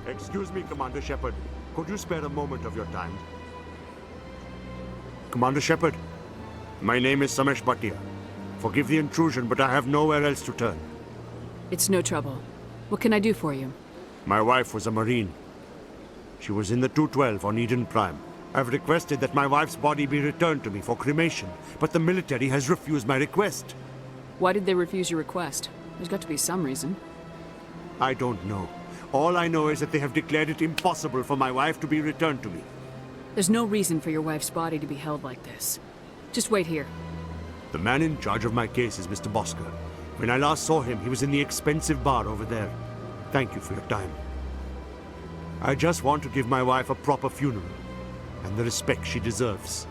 Excuse me, Commander Shepard. Could you spare a moment of your time? Commander Shepard, my name is Samesh Bhatia. Forgive the intrusion, but I have nowhere else to turn. It's no trouble. What can I do for you? My wife was a Marine. She was in the 212 on Eden Prime. I've requested that my wife's body be returned to me for cremation, but the military has refused my request. Why did they refuse your request? There's got to be some reason. I don't know. All I know is that they have declared it impossible for my wife to be returned to me. There's no reason for your wife's body to be held like this. Just wait here. The man in charge of my case is Mr. Bosker. When I last saw him, he was in the expensive bar over there. Thank you for your time. I just want to give my wife a proper funeral, and the respect she deserves.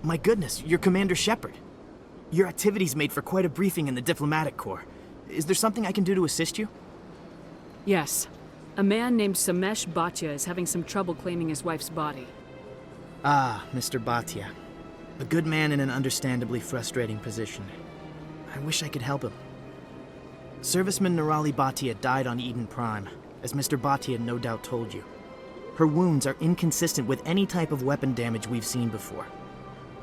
My goodness, you're Commander Shepard. Your activities made for quite a briefing in the Diplomatic Corps. Is there something I can do to assist you? Yes. A man named Samesh Bhatia is having some trouble claiming his wife's body. Ah, Mr. Bhatia. A good man in an understandably frustrating position. I wish I could help him. Serviceman Nirali Bhatia died on Eden Prime, as Mr. Bhatia no doubt told you. Her wounds are inconsistent with any type of weapon damage we've seen before.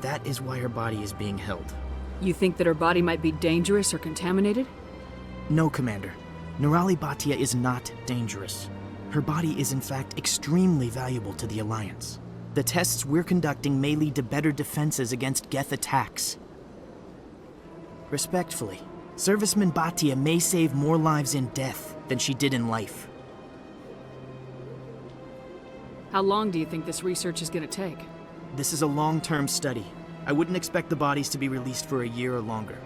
That is why her body is being held. You think that her body might be dangerous or contaminated? No, Commander. Nirali Bhatia is not dangerous. Her body is in fact extremely valuable to the Alliance. The tests we're conducting may lead to better defenses against Geth attacks. Respectfully, Serviceman Bhatia may save more lives in death than she did in life. How long do you think this research is going to take? This is a long-term study. I wouldn't expect the bodies to be released for a year or longer.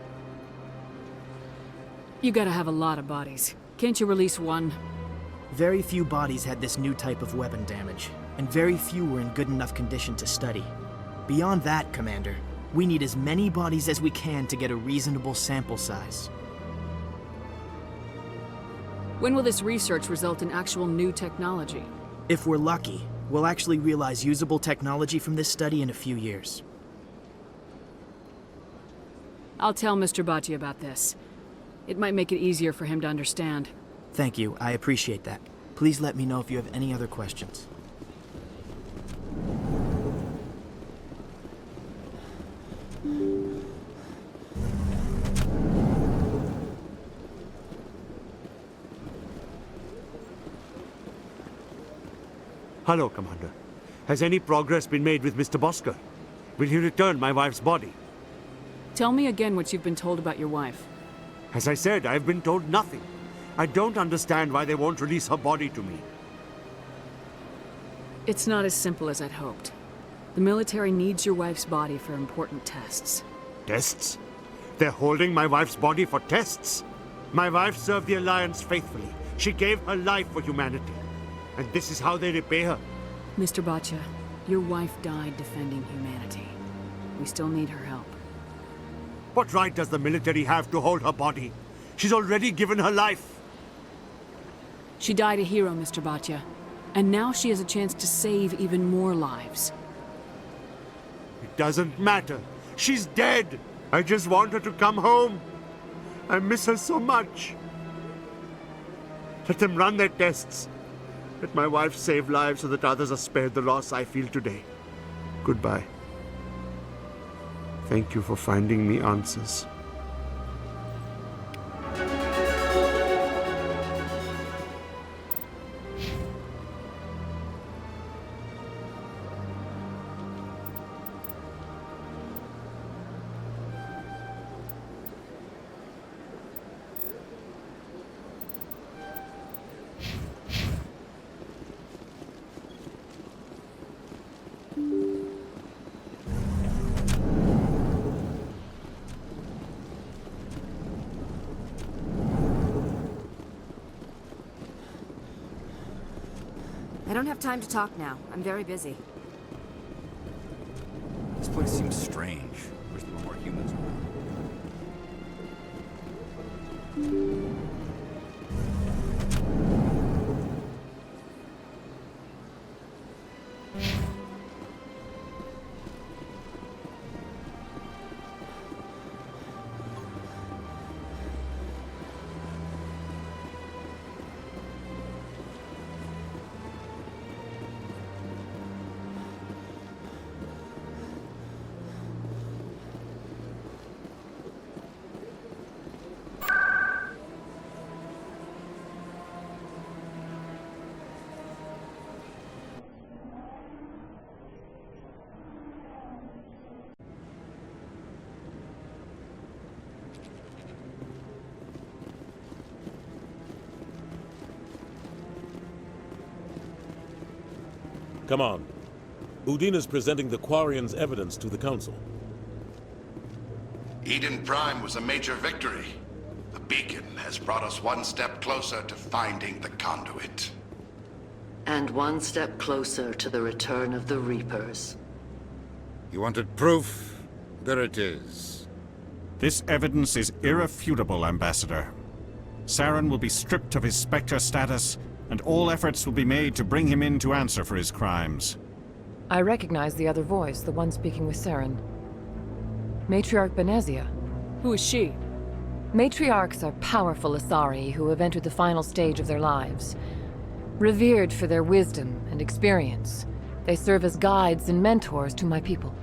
You gotta have a lot of bodies. Can't you release one? Very few bodies had this new type of weapon damage, and very few were in good enough condition to study. Beyond that, Commander, we need as many bodies as we can to get a reasonable sample size. When will this research result in actual new technology? If we're lucky, we'll actually realize usable technology from this study in a few years. I'll tell Mr. Bhatia about this. It might make it easier for him to understand. Thank you, I appreciate that. Please let me know if you have any other questions. Hello, Commander. Has any progress been made with Mr. Bosker? Will he return my wife's body? Tell me again what you've been told about your wife. As I said, I've been told nothing. I don't understand why they won't release her body to me. It's not as simple as I'd hoped. The military needs your wife's body for important tests. Tests? They're holding my wife's body for tests? My wife served the Alliance faithfully. She gave her life for humanity. And this is how they repay her. Mr. Bhatia, your wife died defending humanity. We still need her help. What right does the military have to hold her body? She's already given her life. She died a hero, Mr. Bhatia. And now she has a chance to save even more lives. It doesn't matter. She's dead. I just want her to come home. I miss her so much. Let them run their tests. Let my wife save lives so that others are spared the loss I feel today. Goodbye. Thank you for finding me answers. I don't have time to talk now. I'm very busy. This place seems strange. Wish there were more humans around. Come on. Udina's presenting the Quarians' evidence to the Council. Eden Prime was a major victory. The beacon has brought us one step closer to finding the conduit. And one step closer to the return of the Reapers. You wanted proof? There it is. This evidence is irrefutable, Ambassador. Saren will be stripped of his Spectre status, and all efforts will be made to bring him in to answer for his crimes. I recognize the other voice, the one speaking with Saren. Matriarch Benezia. Who is she? Matriarchs are powerful Asari who have entered the final stage of their lives. Revered for their wisdom and experience, they serve as guides and mentors to my people.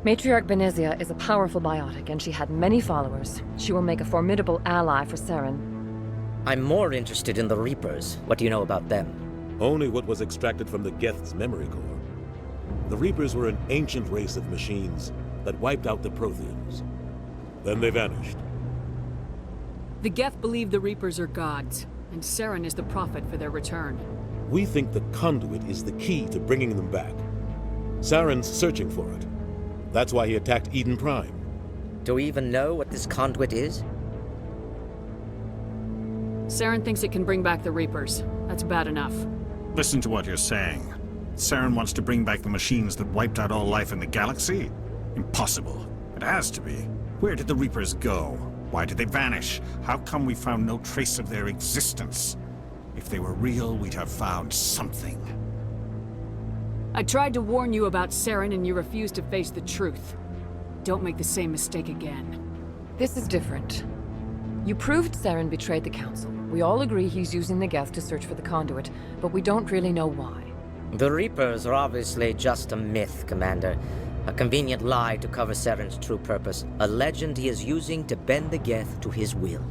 Matriarch Benezia is a powerful biotic, and she had many followers. She will make a formidable ally for Saren. I'm more interested in the Reapers. What do you know about them? Only what was extracted from the Geth's memory core. The Reapers were an ancient race of machines that wiped out the Protheans. Then they vanished. The Geth believe the Reapers are gods, and Saren is the prophet for their return. We think the conduit is the key to bringing them back. Saren's searching for it. That's why he attacked Eden Prime. Do we even know what this conduit is? Saren thinks it can bring back the Reapers. That's bad enough. Listen to what you're saying. Saren wants to bring back the machines that wiped out all life in the galaxy? Impossible. It has to be. Where did the Reapers go? Why did they vanish? How come we found no trace of their existence? If they were real, we'd have found something. I tried to warn you about Saren and you refused to face the truth. Don't make the same mistake again. This is different. You proved Saren betrayed the Council. We all agree he's using the Geth to search for the conduit, but we don't really know why. The Reapers are obviously just a myth, Commander. A convenient lie to cover Saren's true purpose. A legend he is using to bend the Geth to his will.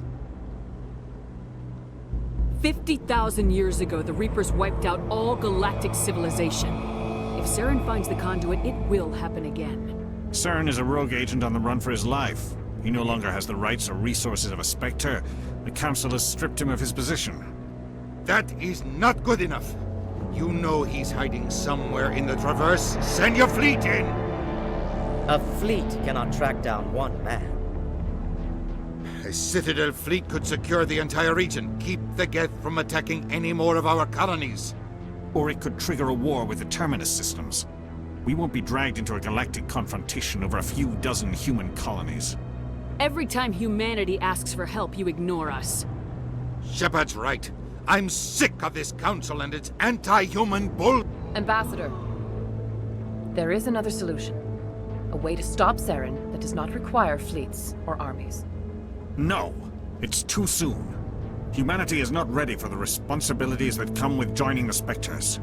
50,000 years ago, the Reapers wiped out all galactic civilization. If Saren finds the conduit, it will happen again. Saren is a rogue agent on the run for his life. He no longer has the rights or resources of a Spectre. The Council has stripped him of his position. That is not good enough. You know he's hiding somewhere in the Traverse. Send your fleet in! A fleet cannot track down one man. A Citadel fleet could secure the entire region, keep the Geth from attacking any more of our colonies. Or it could trigger a war with the Terminus systems. We won't be dragged into a galactic confrontation over a few dozen human colonies. Every time humanity asks for help, you ignore us. Shepard's right. I'm sick of this council and its anti-human bull... Ambassador, there is another solution. A way to stop Saren that does not require fleets or armies. No, it's too soon. Humanity is not ready for the responsibilities that come with joining the Spectres.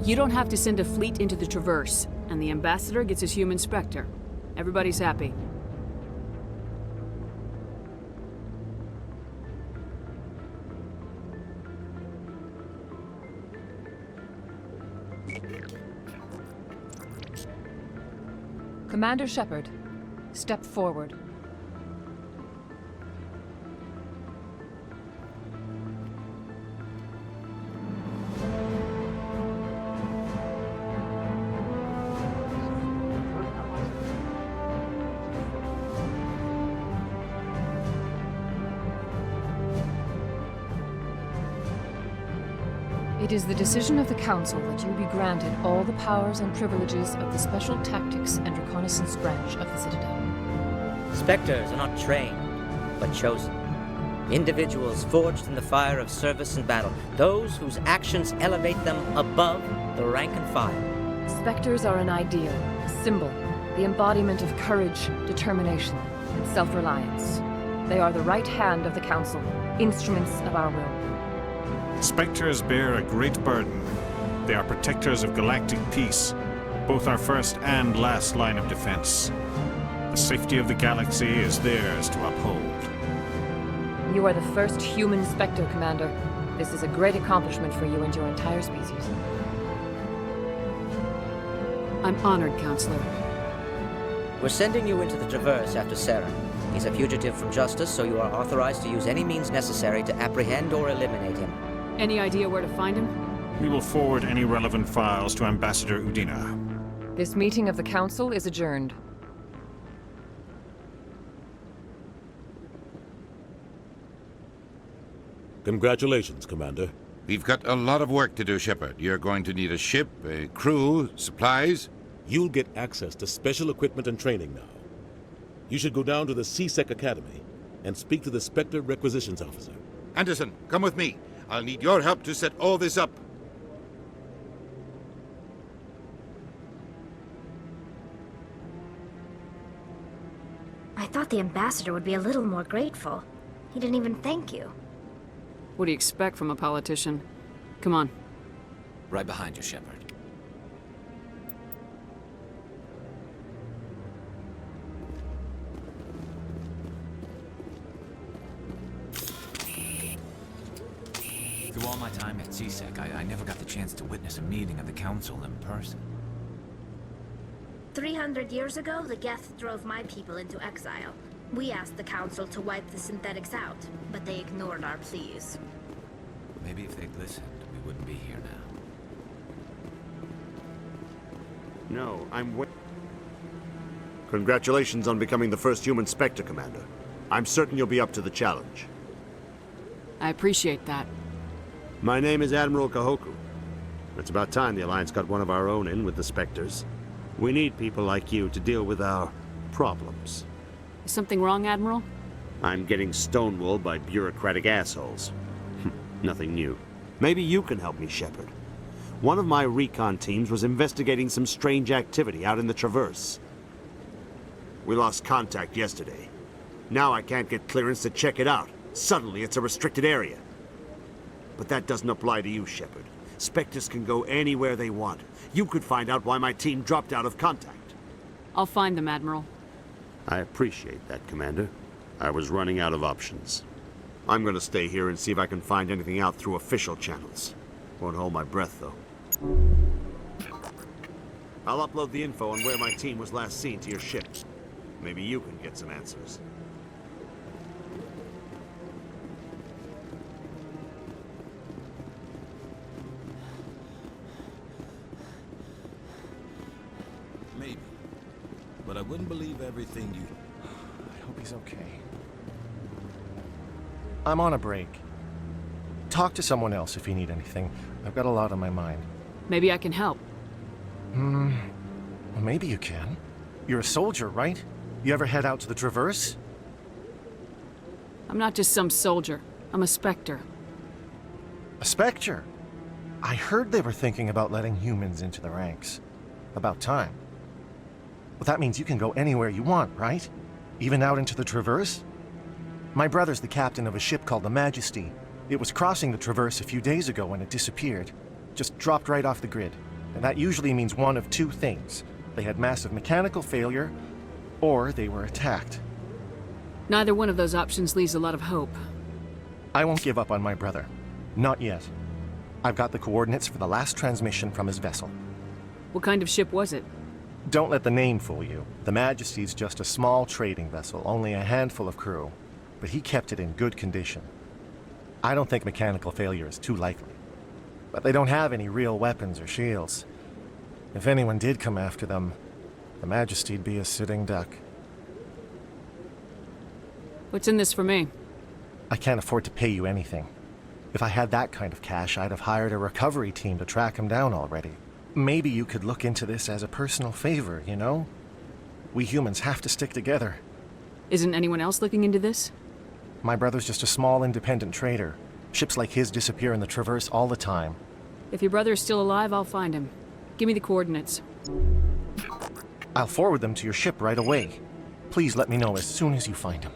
You don't have to send a fleet into the Traverse, and the Ambassador gets his human Spectre. Everybody's happy. Commander Shepard, step forward. It is the decision of the Council that you be granted all the powers and privileges of the Special Tactics and Reconnaissance Branch of the Citadel. Spectres are not trained, but chosen. Individuals forged in the fire of service and battle, those whose actions elevate them above the rank and file. Spectres are an ideal, a symbol, the embodiment of courage, determination, and self-reliance. They are the right hand of the Council, instruments of our will. Spectres bear a great burden. They are protectors of galactic peace, both our first and last line of defense. The safety of the galaxy is theirs to uphold. You are the first human Spectre, Commander. This is a great accomplishment for you and your entire species. I'm honored, Counselor. We're sending you into the Traverse after Saren. He's a fugitive from justice, so you are authorized to use any means necessary to apprehend or eliminate him. Any idea where to find him? We will forward any relevant files to Ambassador Udina. This meeting of the Council is adjourned. Congratulations, Commander. We've got a lot of work to do, Shepard. You're going to need a ship, a crew, supplies. You'll get access to special equipment and training now. You should go down to the C-Sec Academy and speak to the Spectre Requisitions Officer. Anderson, come with me. I'll need your help to set all this up. I thought the ambassador would be a little more grateful. He didn't even thank you. What do you expect from a politician? Come on. Right behind you, Shepard. Through all my time at C-Sec, I never got the chance to witness a meeting of the Council in person. 300 years ago, the Geth drove my people into exile. We asked the Council to wipe the synthetics out, but they ignored our pleas. Maybe if they'd listened, we wouldn't be here now. No, Congratulations on becoming the first human Spectre, Commander. I'm certain you'll be up to the challenge. I appreciate that. My name is Admiral Kahoku. It's about time the Alliance got one of our own in with the Spectres. We need people like you to deal with our problems. Is something wrong, Admiral? I'm getting stonewalled by bureaucratic assholes. Nothing new. Maybe you can help me, Shepard. One of my recon teams was investigating some strange activity out in the Traverse. We lost contact yesterday. Now I can't get clearance to check it out. Suddenly it's a restricted area. But that doesn't apply to you, Shepard. Spectres can go anywhere they want. You could find out why my team dropped out of contact. I'll find them, Admiral. I appreciate that, Commander. I was running out of options. I'm gonna stay here and see if I can find anything out through official channels. Won't hold my breath, though. I'll upload the info on where my team was last seen to your ship. Maybe you can get some answers. Maybe. But I wouldn't believe everything you... I hope he's okay. I'm on a break. Talk to someone else if you need anything. I've got a lot on my mind. Maybe I can help. Well, maybe you can. You're a soldier, right? You ever head out to the Traverse? I'm not just some soldier. I'm a Spectre. A Spectre? I heard they were thinking about letting humans into the ranks. About time. Well, that means you can go anywhere you want, right? Even out into the Traverse? My brother's the captain of a ship called the Majesty. It was crossing the Traverse a few days ago when it disappeared. Just dropped right off the grid. And that usually means one of two things. They had massive mechanical failure, or they were attacked. Neither one of those options leaves a lot of hope. I won't give up on my brother. Not yet. I've got the coordinates for the last transmission from his vessel. What kind of ship was it? Don't let the name fool you. The Majesty's just a small trading vessel, only a handful of crew. But he kept it in good condition. I don't think mechanical failure is too likely. But they don't have any real weapons or shields. If anyone did come after them, the Majesty'd be a sitting duck. What's in this for me? I can't afford to pay you anything. If I had that kind of cash, I'd have hired a recovery team to track him down already. Maybe you could look into this as a personal favor, you know? We humans have to stick together. Isn't anyone else looking into this? My brother's just a small independent trader. Ships like his disappear in the Traverse all the time. If your brother is still alive, I'll find him. Give me the coordinates. I'll forward them to your ship right away. Please let me know as soon as you find him.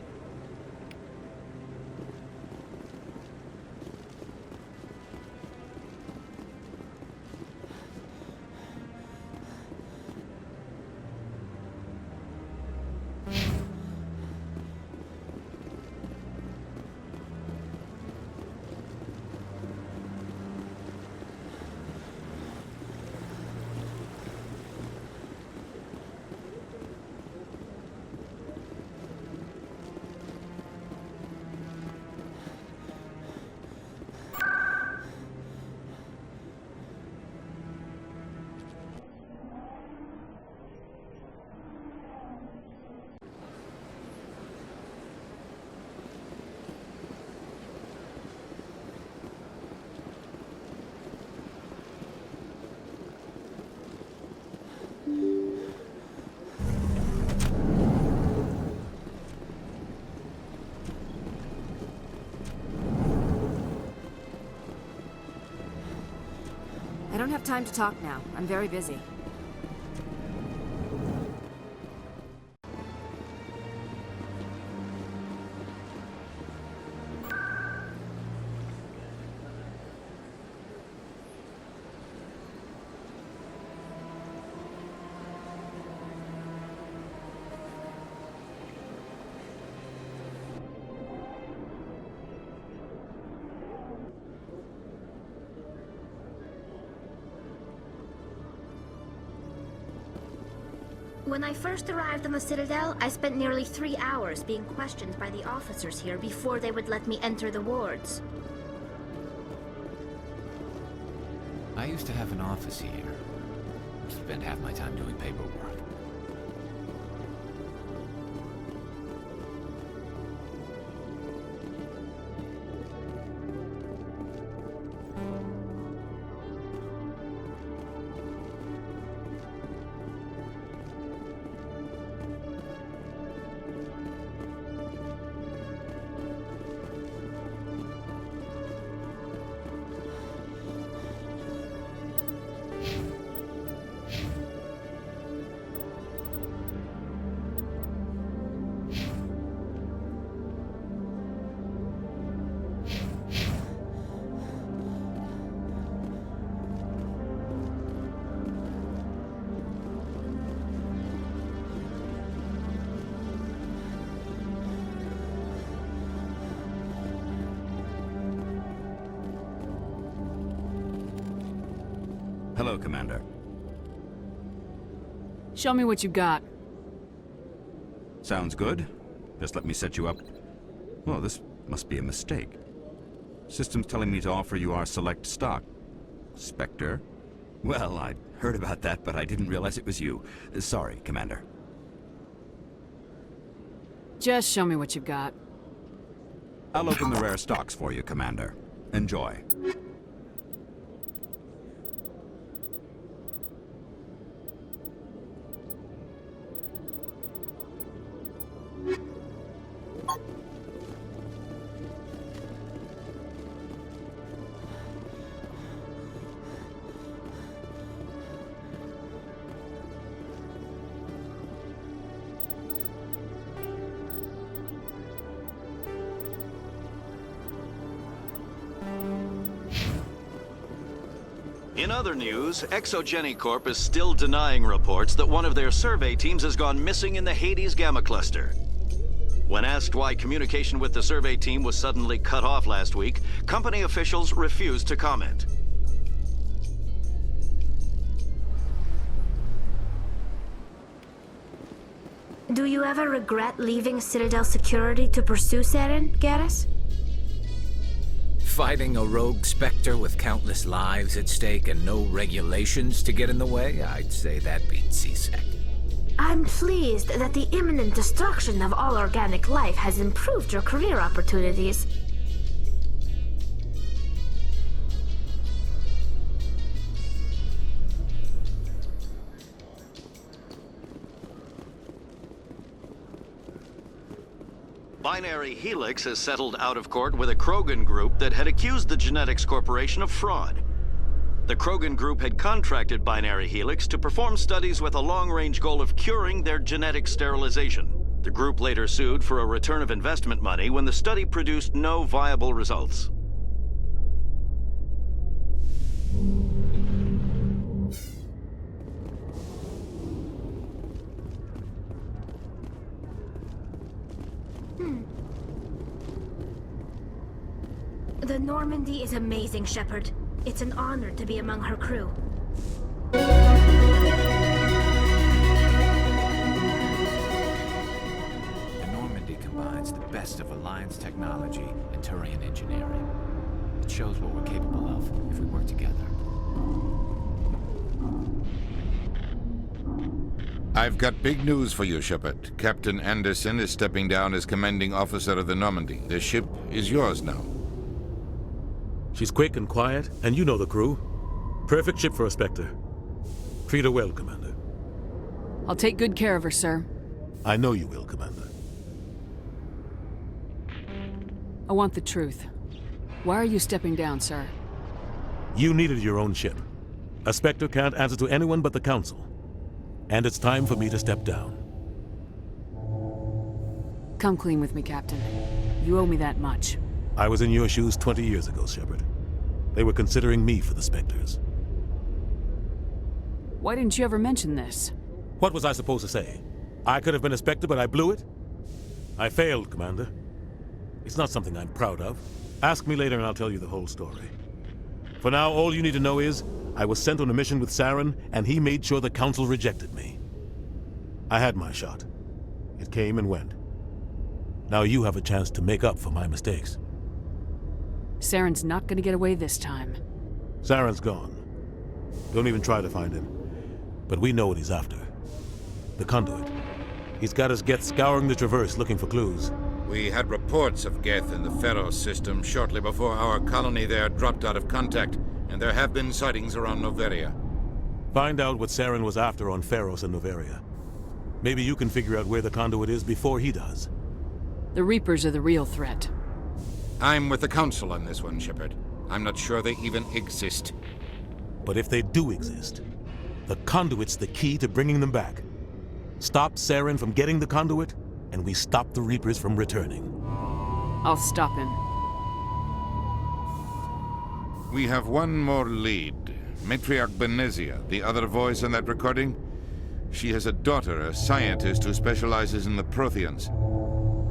I don't have time to talk now. I'm very busy. When I first arrived on the Citadel, I spent nearly 3 hours being questioned by the officers here before they would let me enter the wards. I used to have an office here. Spent half my time doing paperwork. Hello, Commander. Show me what you got. Sounds good. Just let me set you up. Oh, this must be a mistake. System's telling me to offer you our select stock. Spectre? Well, I'd heard about that, but I didn't realize it was you. Sorry, Commander. Just show me what you've got. I'll open the rare stocks for you, Commander. Enjoy. In other news, Exogeny Corp is still denying reports that one of their survey teams has gone missing in the Hades Gamma Cluster. When asked why communication with the survey team was suddenly cut off last week, company officials refused to comment. Do you ever regret leaving Citadel Security to pursue Saren, Garrus? Fighting a rogue Spectre with countless lives at stake and no regulations to get in the way? I'd say that beats CSEC. I'm pleased that the imminent destruction of all organic life has improved your career opportunities. Binary Helix has settled out of court with a Krogan group that had accused the Genetics Corporation of fraud. The Krogan group had contracted Binary Helix to perform studies with a long-range goal of curing their genetic sterilization. The group later sued for a return of investment money when the study produced no viable results. The Normandy is amazing, Shepard. It's an honor to be among her crew. The Normandy combines the best of Alliance technology and Turian engineering. It shows what we're capable of if we work together. I've got big news for you, Shepard. Captain Anderson is stepping down as commanding officer of the Normandy. The ship is yours now. She's quick and quiet, and you know the crew. Perfect ship for a Spectre. Treat her well, Commander. I'll take good care of her, sir. I know you will, Commander. I want the truth. Why are you stepping down, sir? You needed your own ship. A Spectre can't answer to anyone but the Council. And it's time for me to step down. Come clean with me, Captain. You owe me that much. I was in your shoes 20 years ago, Shepard. They were considering me for the Spectres. Why didn't you ever mention this? What was I supposed to say? I could have been a Spectre, but I blew it? I failed, Commander. It's not something I'm proud of. Ask me later and I'll tell you the whole story. For now, all you need to know is, I was sent on a mission with Saren, and he made sure the Council rejected me. I had my shot. It came and went. Now you have a chance to make up for my mistakes. Saren's not gonna get away this time. Saren's gone. Don't even try to find him. But we know what he's after. The conduit. He's got his Geth scouring the Traverse looking for clues. We had reports of Geth in the Pharos system shortly before our colony there dropped out of contact, and there have been sightings around Noveria. Find out what Saren was after on Pharos and Noveria. Maybe you can figure out where the conduit is before he does. The Reapers are the real threat. I'm with the Council on this one, Shepard. I'm not sure they even exist. But if they do exist, the conduit's the key to bringing them back. Stop Saren from getting the conduit, and we stop the Reapers from returning. I'll stop him. We have one more lead. Matriarch Benezia, the other voice in that recording. She has a daughter, a scientist who specializes in the Protheans.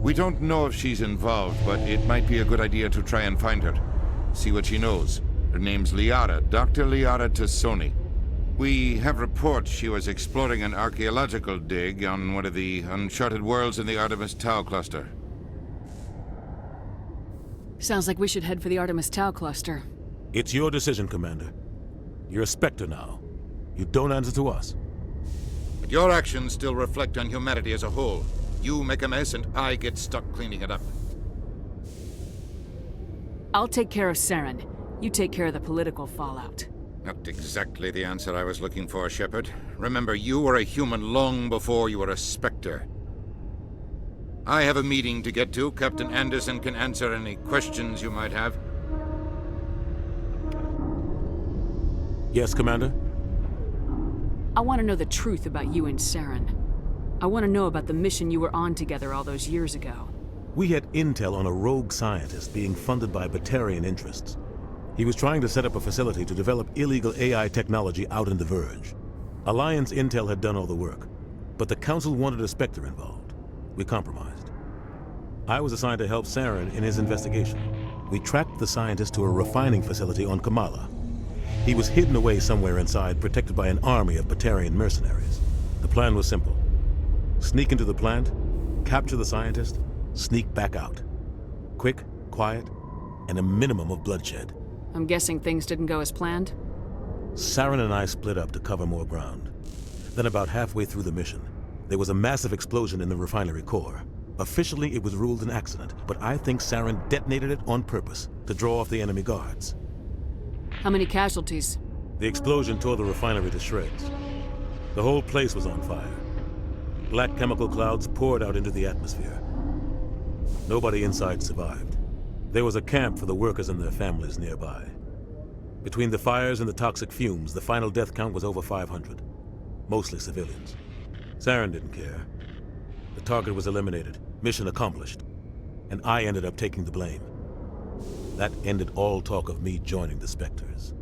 We don't know if she's involved, but it might be a good idea to try and find her. See what she knows. Her name's Liara, Dr. Liara Tassoni. We have reports she was exploring an archaeological dig on one of the uncharted worlds in the Artemis Tau cluster. Sounds like we should head for the Artemis Tau cluster. It's your decision, Commander. You're a Spectre now. You don't answer to us. But your actions still reflect on humanity as a whole. You make a mess and I get stuck cleaning it up. I'll take care of Saren. You take care of the political fallout. Not exactly the answer I was looking for, Shepard. Remember, you were a human long before you were a Spectre. I have a meeting to get to. Captain Anderson can answer any questions you might have. Yes, Commander? I want to know the truth about you and Saren. I want to know about the mission you were on together all those years ago. We had intel on a rogue scientist being funded by Batarian interests. He was trying to set up a facility to develop illegal AI technology out in the Verge. Alliance intel had done all the work, but the Council wanted a Spectre involved. We compromised. I was assigned to help Saren in his investigation. We tracked the scientist to a refining facility on Kamala. He was hidden away somewhere inside, protected by an army of Batarian mercenaries. The plan was simple. Sneak into the plant, capture the scientist, sneak back out. Quick, quiet, and a minimum of bloodshed. I'm guessing things didn't go as planned? Saren and I split up to cover more ground. Then about halfway through the mission, there was a massive explosion in the refinery core. Officially, it was ruled an accident, but I think Saren detonated it on purpose to draw off the enemy guards. How many casualties? The explosion tore the refinery to shreds. The whole place was on fire. Black chemical clouds poured out into the atmosphere. Nobody inside survived. There was a camp for the workers and their families nearby. Between the fires and the toxic fumes, the final death count was over 500. Mostly civilians. Saren didn't care. The target was eliminated, mission accomplished. And I ended up taking the blame. That ended all talk of me joining the Spectres.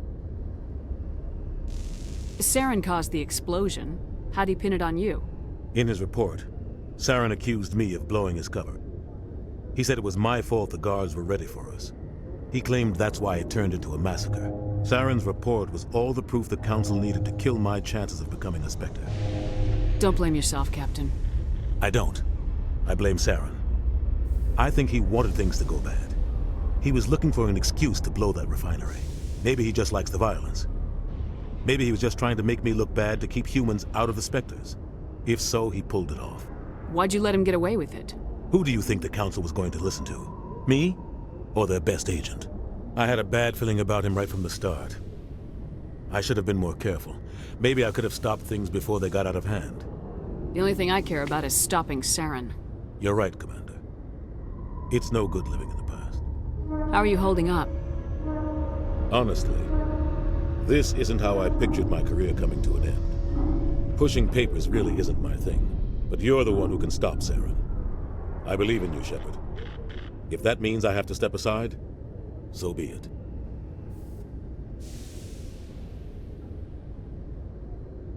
Saren caused the explosion. How'd he pin it on you? In his report, Saren accused me of blowing his cover. He said it was my fault the guards were ready for us. He claimed that's why it turned into a massacre. Saren's report was all the proof the Council needed to kill my chances of becoming a Spectre. Don't blame yourself, Captain. I don't. I blame Saren. I think he wanted things to go bad. He was looking for an excuse to blow that refinery. Maybe he just likes the violence. Maybe he was just trying to make me look bad to keep humans out of the Spectres. If so, he pulled it off. Why'd you let him get away with it? Who do you think the Council was going to listen to? Me? Or their best agent? I had a bad feeling about him right from the start. I should have been more careful. Maybe I could have stopped things before they got out of hand. The only thing I care about is stopping Saren. You're right, Commander. It's no good living in the past. How are you holding up? Honestly, this isn't how I pictured my career coming to an end. Pushing papers really isn't my thing, but you're the one who can stop Saren. I believe in you, Shepard. If that means I have to step aside, so be it.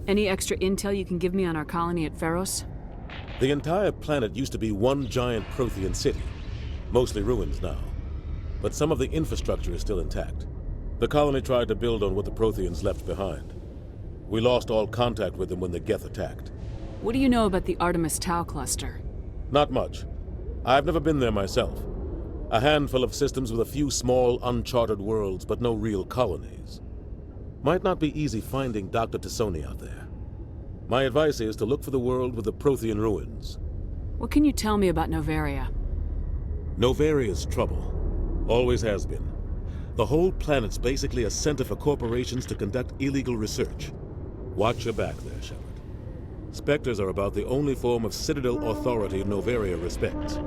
Any extra intel you can give me on our colony at Feros? The entire planet used to be one giant Prothean city, mostly ruins now. But some of the infrastructure is still intact. The colony tried to build on what the Protheans left behind. We lost all contact with them when the Geth attacked. What do you know about the Artemis Tau cluster? Not much. I've never been there myself. A handful of systems with a few small, uncharted worlds, but no real colonies. Might not be easy finding Dr. T'Soni out there. My advice is to look for the world with the Prothean ruins. What can you tell me about Noveria? Novaria's trouble. Always has been. The whole planet's basically a center for corporations to conduct illegal research. Watch your back there, Shepard. Spectres are about the only form of Citadel authority Noveria respects.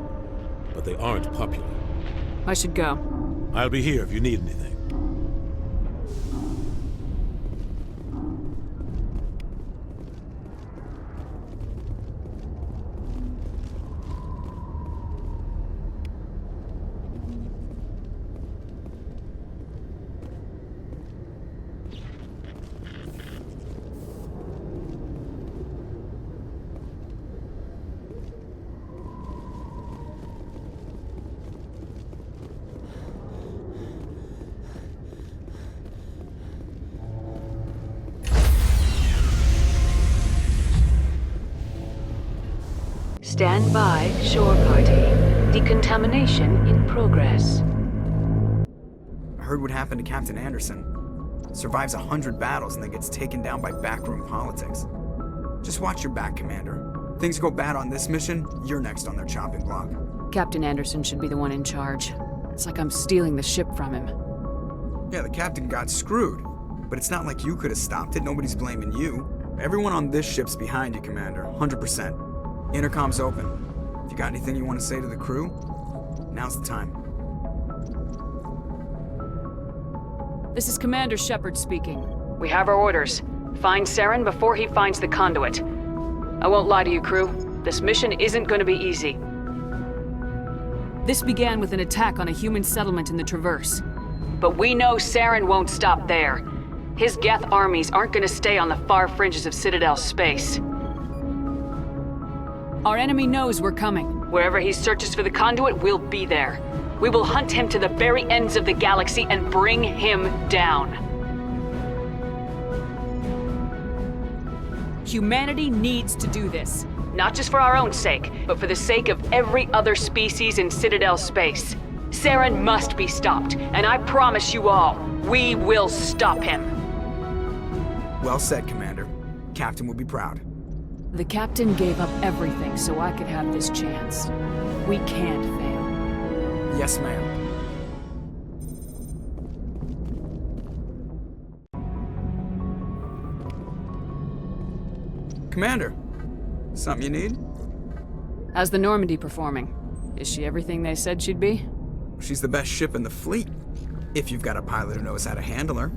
But they aren't popular. I should go. I'll be here if you need anything. Stand by, shore party. Decontamination in progress. I heard what happened to Captain Anderson. Survives 100 battles and then gets taken down by backroom politics. Just watch your back, Commander. Things go bad on this mission, you're next on their chopping block. Captain Anderson should be the one in charge. It's like I'm stealing the ship from him. Yeah, the captain got screwed. But it's not like you could have stopped it. Nobody's blaming you. Everyone on this ship's behind you, Commander. 100%. Intercom's open. If you got anything you want to say to the crew, now's the time. This is Commander Shepard speaking. We have our orders. Find Saren before he finds the conduit. I won't lie to you, crew. This mission isn't going to be easy. This began with an attack on a human settlement in the Traverse. But we know Saren won't stop there. His Geth armies aren't going to stay on the far fringes of Citadel space. Our enemy knows we're coming. Wherever he searches for the conduit, we'll be there. We will hunt him to the very ends of the galaxy and bring him down. Humanity needs to do this. Not just for our own sake, but for the sake of every other species in Citadel space. Saren must be stopped, and I promise you all, we will stop him. Well said, Commander. Captain will be proud. The captain gave up everything so I could have this chance. We can't fail. Yes, ma'am. Commander, something you need? How's the Normandy performing? Is she everything they said she'd be? She's the best ship in the fleet, if you've got a pilot who knows how to handle her.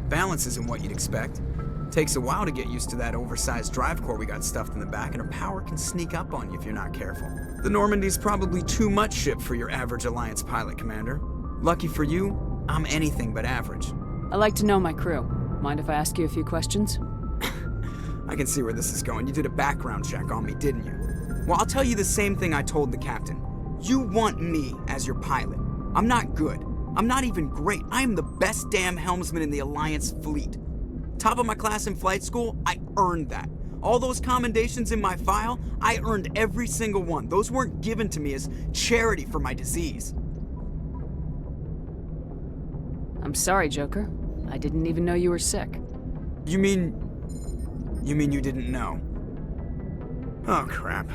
Balance isn't what you'd expect. Takes a while to get used to that oversized drive core we got stuffed in the back, and her power can sneak up on you if you're not careful. The Normandy's probably too much ship for your average Alliance pilot, Commander. Lucky for you, I'm anything but average. I like to know my crew. Mind if I ask you a few questions? I can see where this is going. You did a background check on me, didn't you? Well, I'll tell you the same thing I told the captain. You want me as your pilot. I'm not good. I'm not even great. I am the best damn helmsman in the Alliance fleet. Top of my class in flight school, I earned that. All those commendations in my file, I earned every single one. Those weren't given to me as charity for my disease. I'm sorry, Joker. I didn't even know you were sick. You mean you didn't know? Oh, crap.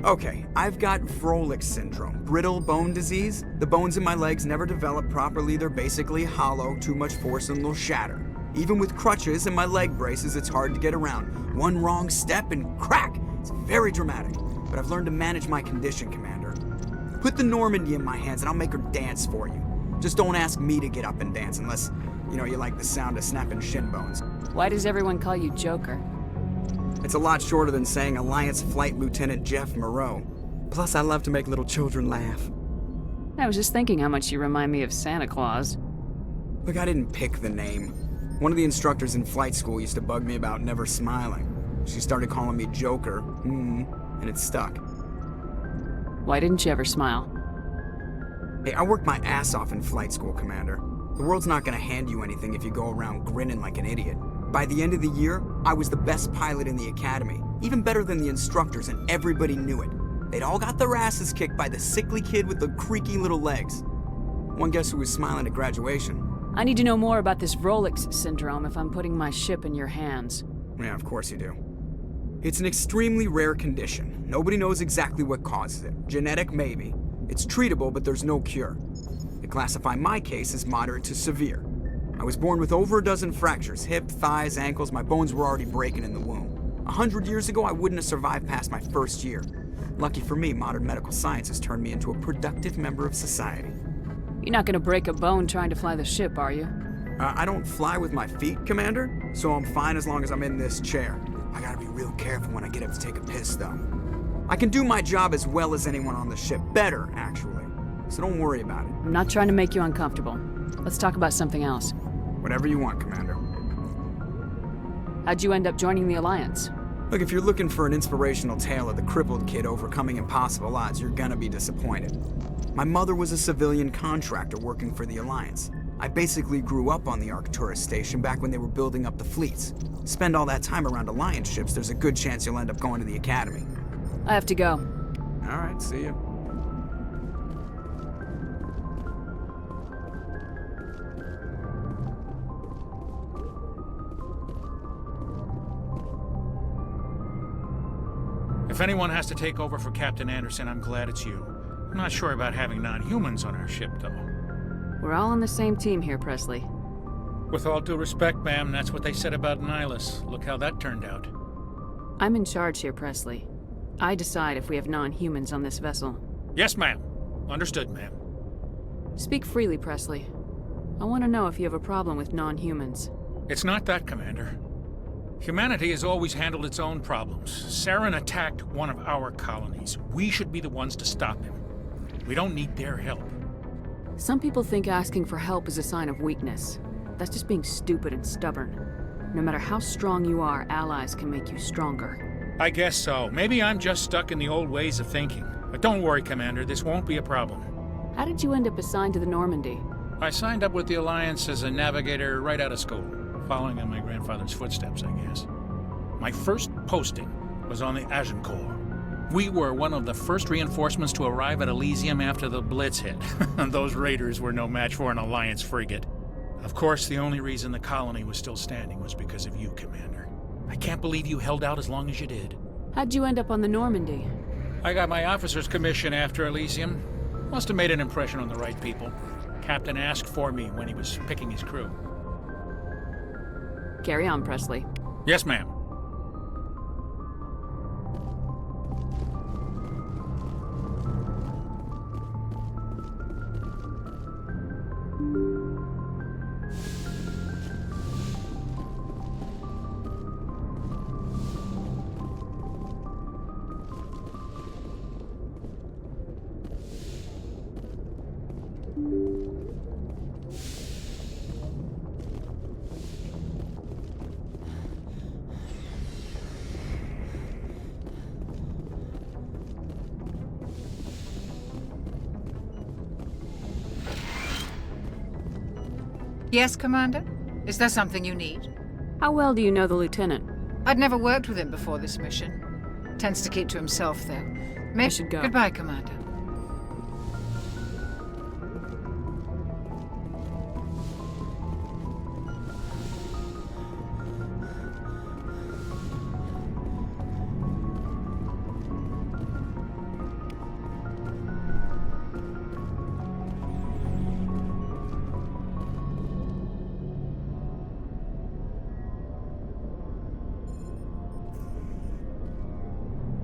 Okay, I've got Vrolik syndrome, brittle bone disease. The bones in my legs never develop properly. They're basically hollow, too much force and they'll shatter. Even with crutches and my leg braces, it's hard to get around. One wrong step and crack! It's very dramatic. But I've learned to manage my condition, Commander. Put the Normandy in my hands and I'll make her dance for you. Just don't ask me to get up and dance unless, you like the sound of snapping shin bones. Why does everyone call you Joker? It's a lot shorter than saying Alliance Flight Lieutenant Jeff Moreau. Plus, I love to make little children laugh. I was just thinking how much you remind me of Santa Claus. Look, I didn't pick the name. One of the instructors in flight school used to bug me about never smiling. She started calling me Joker, and it stuck. Why didn't you ever smile? Hey, I worked my ass off in flight school, Commander. The world's not gonna hand you anything if you go around grinning like an idiot. By the end of the year, I was the best pilot in the academy, even better than the instructors, and everybody knew it. They'd all got their asses kicked by the sickly kid with the creaky little legs. One guess who was smiling at graduation? I need to know more about this Vrolik syndrome if I'm putting my ship in your hands. Yeah, of course you do. It's an extremely rare condition. Nobody knows exactly what causes it. Genetic, maybe. It's treatable, but there's no cure. They classify my case as moderate to severe. I was born with over a dozen fractures, hip, thighs, ankles. My bones were already breaking in the womb. 100 years ago, I wouldn't have survived past my first year. Lucky for me, modern medical science has turned me into a productive member of society. You're not gonna break a bone trying to fly the ship, are you? I don't fly with my feet, Commander, so I'm fine as long as I'm in this chair. I gotta be real careful when I get up to take a piss, though. I can do my job as well as anyone on the ship. Better, actually. So don't worry about it. I'm not trying to make you uncomfortable. Let's talk about something else. Whatever you want, Commander. How'd you end up joining the Alliance? Look, if you're looking for an inspirational tale of the crippled kid overcoming impossible odds, you're gonna be disappointed. My mother was a civilian contractor working for the Alliance. I basically grew up on the Arcturus station back when they were building up the fleets. Spend all that time around Alliance ships, there's a good chance you'll end up going to the Academy. I have to go. All right, see ya. If anyone has to take over for Captain Anderson, I'm glad it's you. I'm not sure about having non-humans on our ship, though. We're all on the same team here, Presley. With all due respect, ma'am, that's what they said about Nihilus. Look how that turned out. I'm in charge here, Presley. I decide if we have non-humans on this vessel. Yes, ma'am. Understood, ma'am. Speak freely, Presley. I want to know if you have a problem with non-humans. It's not that, Commander. Humanity has always handled its own problems. Saren attacked one of our colonies. We should be the ones to stop him. We don't need their help. Some people think asking for help is a sign of weakness. That's just being stupid and stubborn. No matter how strong you are, allies can make you stronger. I guess so. Maybe I'm just stuck in the old ways of thinking. But don't worry, Commander. This won't be a problem. How did you end up assigned to the Normandy? I signed up with the Alliance as a navigator right out of school, following in my grandfather's footsteps, I guess. My first posting was on the Agincourt. We were one of the first reinforcements to arrive at Elysium after the Blitz hit. Those raiders were no match for an Alliance frigate. Of course, the only reason the colony was still standing was because of you, Commander. I can't believe you held out as long as you did. How'd you end up on the Normandy? I got my officer's commission after Elysium. Must have made an impression on the right people. Captain asked for me when he was picking his crew. Carry on, Presley. Yes, ma'am. Yes, Commander? Is there something you need? How well do you know the Lieutenant? I'd never worked with him before this mission. Tends to keep to himself, though. I should go. Goodbye, Commander.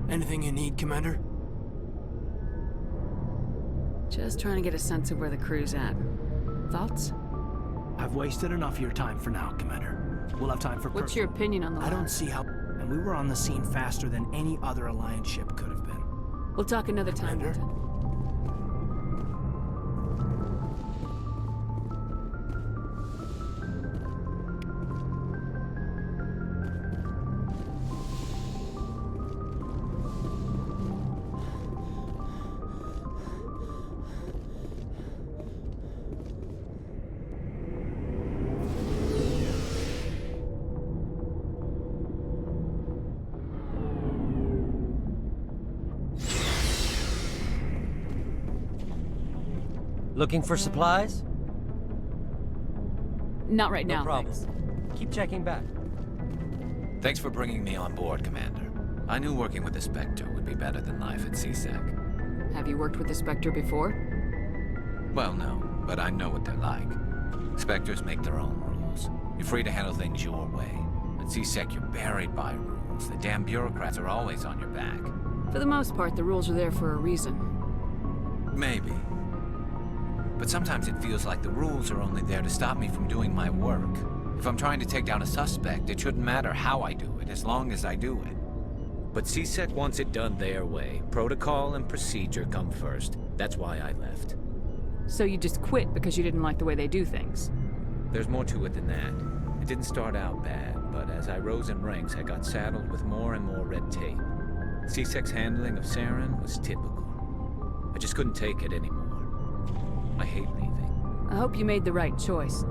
Anything you need, Commander? Just trying to get a sense of where the crew's at. Thoughts? I've wasted enough of your time for now, Commander. We'll have time for What's your opinion on the I don't see how... And we were on the scene faster than any other Alliance ship could have been. We'll talk another time, Commander? Lieutenant. Looking for supplies? Not right No now, problem. thanks. Keep checking back. Thanks for bringing me on board, Commander. I knew working with the Spectre would be better than life at CSEC. Have you worked with the Spectre before? Well, no, but I know what they're like. Spectres make their own rules. You're free to handle things your way. At CSEC, you're buried by rules. The damn bureaucrats are always on your back. For the most part, the rules are there for a reason. Maybe. But sometimes it feels like the rules are only there to stop me from doing my work. If I'm trying to take down a suspect, it shouldn't matter how I do it, as long as I do it. But CSEC wants it done their way. Protocol and procedure come first. That's why I left. So you just quit because you didn't like the way they do things? There's more to it than that. It didn't start out bad, but as I rose in ranks, I got saddled with more and more red tape. CSEC's handling of Saren was typical. I just couldn't take it anymore. I hate leaving. I hope you made the right choice.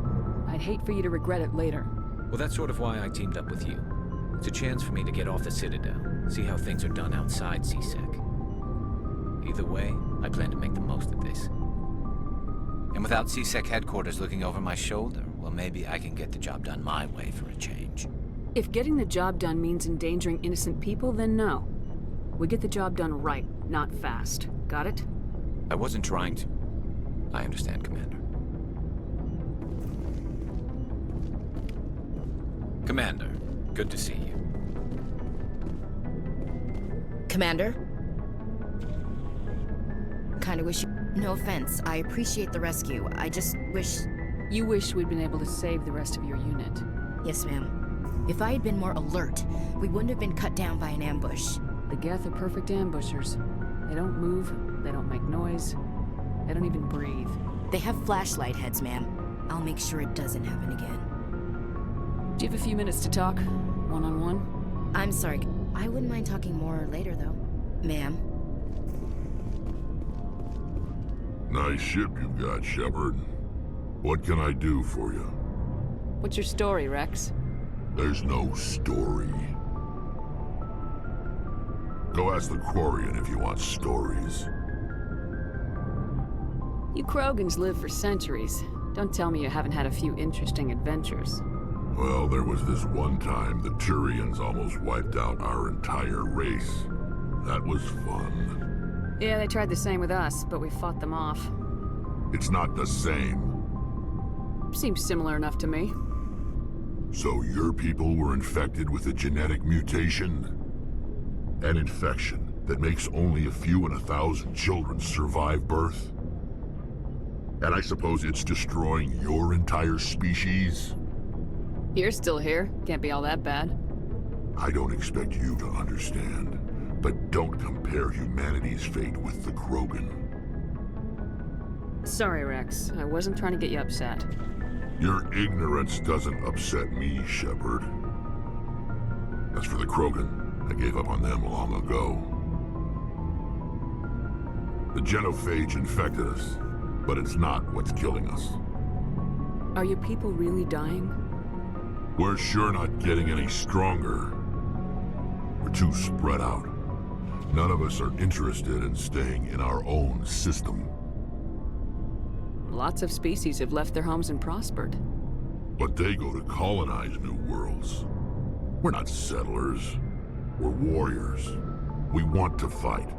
I'd hate for you to regret it later. Well, that's sort of why I teamed up with you. It's a chance for me to get off the Citadel, see how things are done outside CSEC. Either way, I plan to make the most of this. And without CSEC headquarters looking over my shoulder, well, maybe I can get the job done my way for a change. If getting the job done means endangering innocent people, then no. We get the job done right, not fast. Got it? I wasn't trying to. I understand, Commander. Commander, good to see you. Commander? Kinda wish you... No offense, I appreciate the rescue. I just wish... You wish we'd been able to save the rest of your unit. Yes, ma'am. If I had been more alert, we wouldn't have been cut down by an ambush. The Geth are perfect ambushers. They don't move, they don't make noise, they don't even breathe. They have flashlight heads, ma'am. I'll make sure it doesn't happen again. Do you have a few minutes to talk? One-on-one? I'm sorry. I wouldn't mind talking more later, though. Ma'am? Nice ship you've got, Shepard. What can I do for you? What's your story, Rex? There's no story. Go ask the Quarian if you want stories. You Krogans live for centuries. Don't tell me you haven't had a few interesting adventures. Well, there was this one time the Turians almost wiped out our entire race. That was fun. Yeah, they tried the same with us, but we fought them off. It's not the same. Seems similar enough to me. So your people were infected with a genetic mutation? An infection that makes only a few in 1,000 children survive birth? And I suppose it's destroying your entire species? You're still here. Can't be all that bad. I don't expect you to understand, but don't compare humanity's fate with the Krogan. Sorry, Rex. I wasn't trying to get you upset. Your ignorance doesn't upset me, Shepard. As for the Krogan, I gave up on them long ago. The genophage infected us, but it's not what's killing us. Are your people really dying? We're sure not getting any stronger. We're too spread out. None of us are interested in staying in our own system. Lots of species have left their homes and prospered. But they go to colonize new worlds. We're not settlers. We're warriors. We want to fight.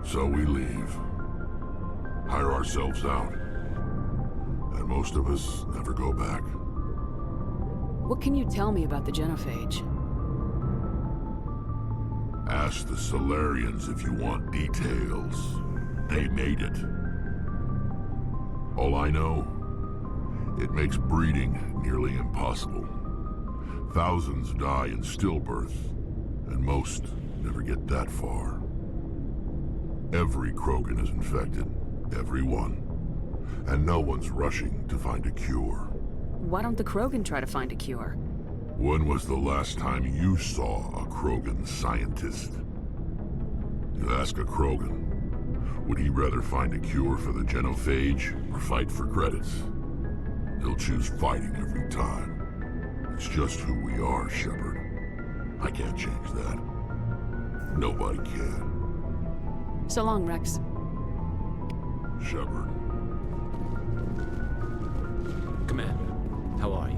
So we leave. Hire ourselves out. And most of us never go back. What can you tell me about the Genophage? Ask the Solarians if you want details. They made it. All I know, it makes breeding nearly impossible. Thousands die in stillbirth, and most never get that far. Every Krogan is infected. Every one. And no one's rushing to find a cure. Why don't the Krogan try to find a cure? When was the last time you saw a Krogan scientist? You ask a Krogan, would he rather find a cure for the Genophage or fight for credits? He'll choose fighting every time. It's just who we are, Shepard. I can't change that. Nobody can. So long, Rex. Shepard. Commander, how are you?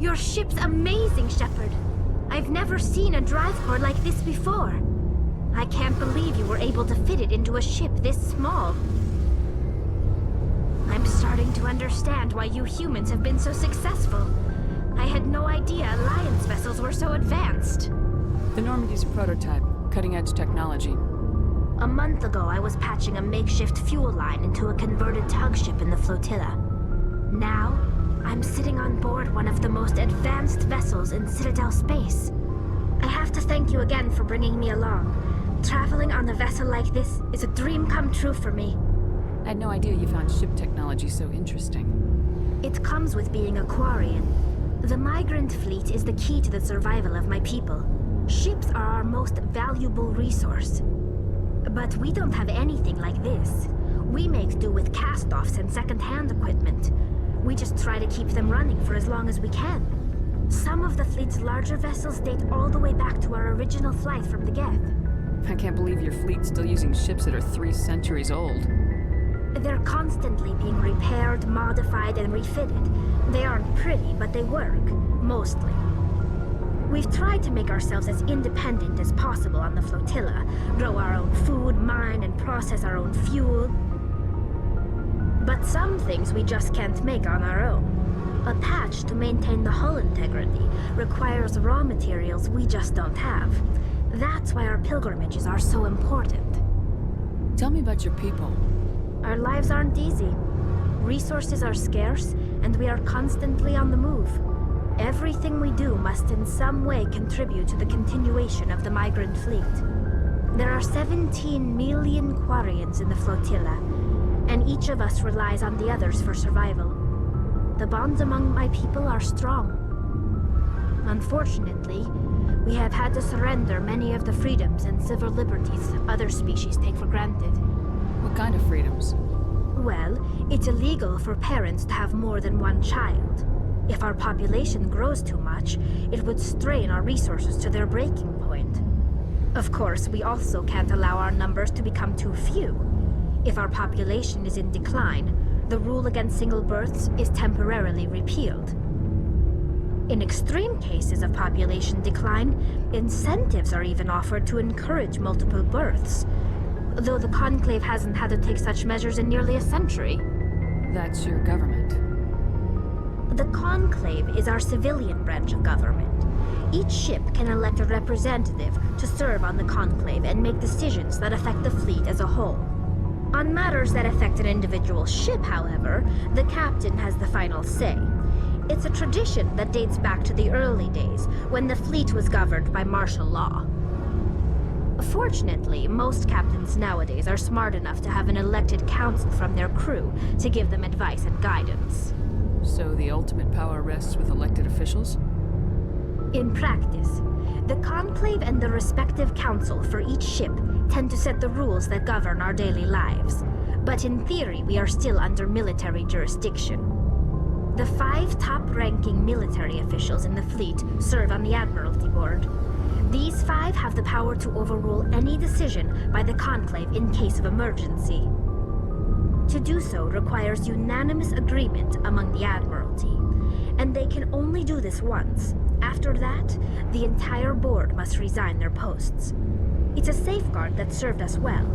Your ship's amazing, Shepard. I've never seen a drive core like this before. I can't believe you were able to fit it into a ship this small. I'm starting to understand why you humans have been so successful. I had no idea Alliance vessels were so advanced. The Normandy's a prototype, cutting-edge technology. A month ago, I was patching a makeshift fuel line into a converted tug ship in the flotilla. Now, I'm sitting on board one of the most advanced vessels in Citadel space. I have to thank you again for bringing me along. Traveling on a vessel like this is a dream come true for me. I had no idea you found ship technology so interesting. It comes with being a Quarian. The migrant fleet is the key to the survival of my people. Ships are our most valuable resource. But we don't have anything like this. We make do with cast-offs and second-hand equipment. We just try to keep them running for as long as we can. Some of the fleet's larger vessels date all the way back to our original flight from the Geth. I can't believe your fleet's still using ships that are 3 centuries old. They're constantly being repaired, modified, and refitted. They aren't pretty, but they work. Mostly. We've tried to make ourselves as independent as possible on the flotilla. Grow our own food, mine, and process our own fuel. But some things we just can't make on our own. A patch to maintain the hull integrity requires raw materials we just don't have. That's why our pilgrimages are so important. Tell me about your people. Our lives aren't easy. Resources are scarce, and we are constantly on the move. Everything we do must in some way contribute to the continuation of the migrant fleet. There are 17 million Quarians in the flotilla, and each of us relies on the others for survival. The bonds among my people are strong. Unfortunately, we have had to surrender many of the freedoms and civil liberties other species take for granted. What kind of freedoms? Well, it's illegal for parents to have more than one child. If our population grows too much, it would strain our resources to their breaking point. Of course, we also can't allow our numbers to become too few. If our population is in decline, the rule against single births is temporarily repealed. In extreme cases of population decline, incentives are even offered to encourage multiple births, though the Conclave hasn't had to take such measures in nearly a century. That's your government. The Conclave is our civilian branch of government. Each ship can elect a representative to serve on the Conclave and make decisions that affect the fleet as a whole. On matters that affect an individual ship, however, the captain has the final say. It's a tradition that dates back to the early days, when the fleet was governed by martial law. Fortunately, most captains nowadays are smart enough to have an elected council from their crew to give them advice and guidance. So the ultimate power rests with elected officials? In practice, the Conclave and the respective council for each ship tend to set the rules that govern our daily lives. But in theory, we are still under military jurisdiction. The 5 top-ranking military officials in the fleet serve on the Admiralty Board. These 5 have the power to overrule any decision by the Conclave in case of emergency. To do so requires unanimous agreement among the Admiralty, and they can only do this once. After that, the entire board must resign their posts. It's a safeguard that served us well.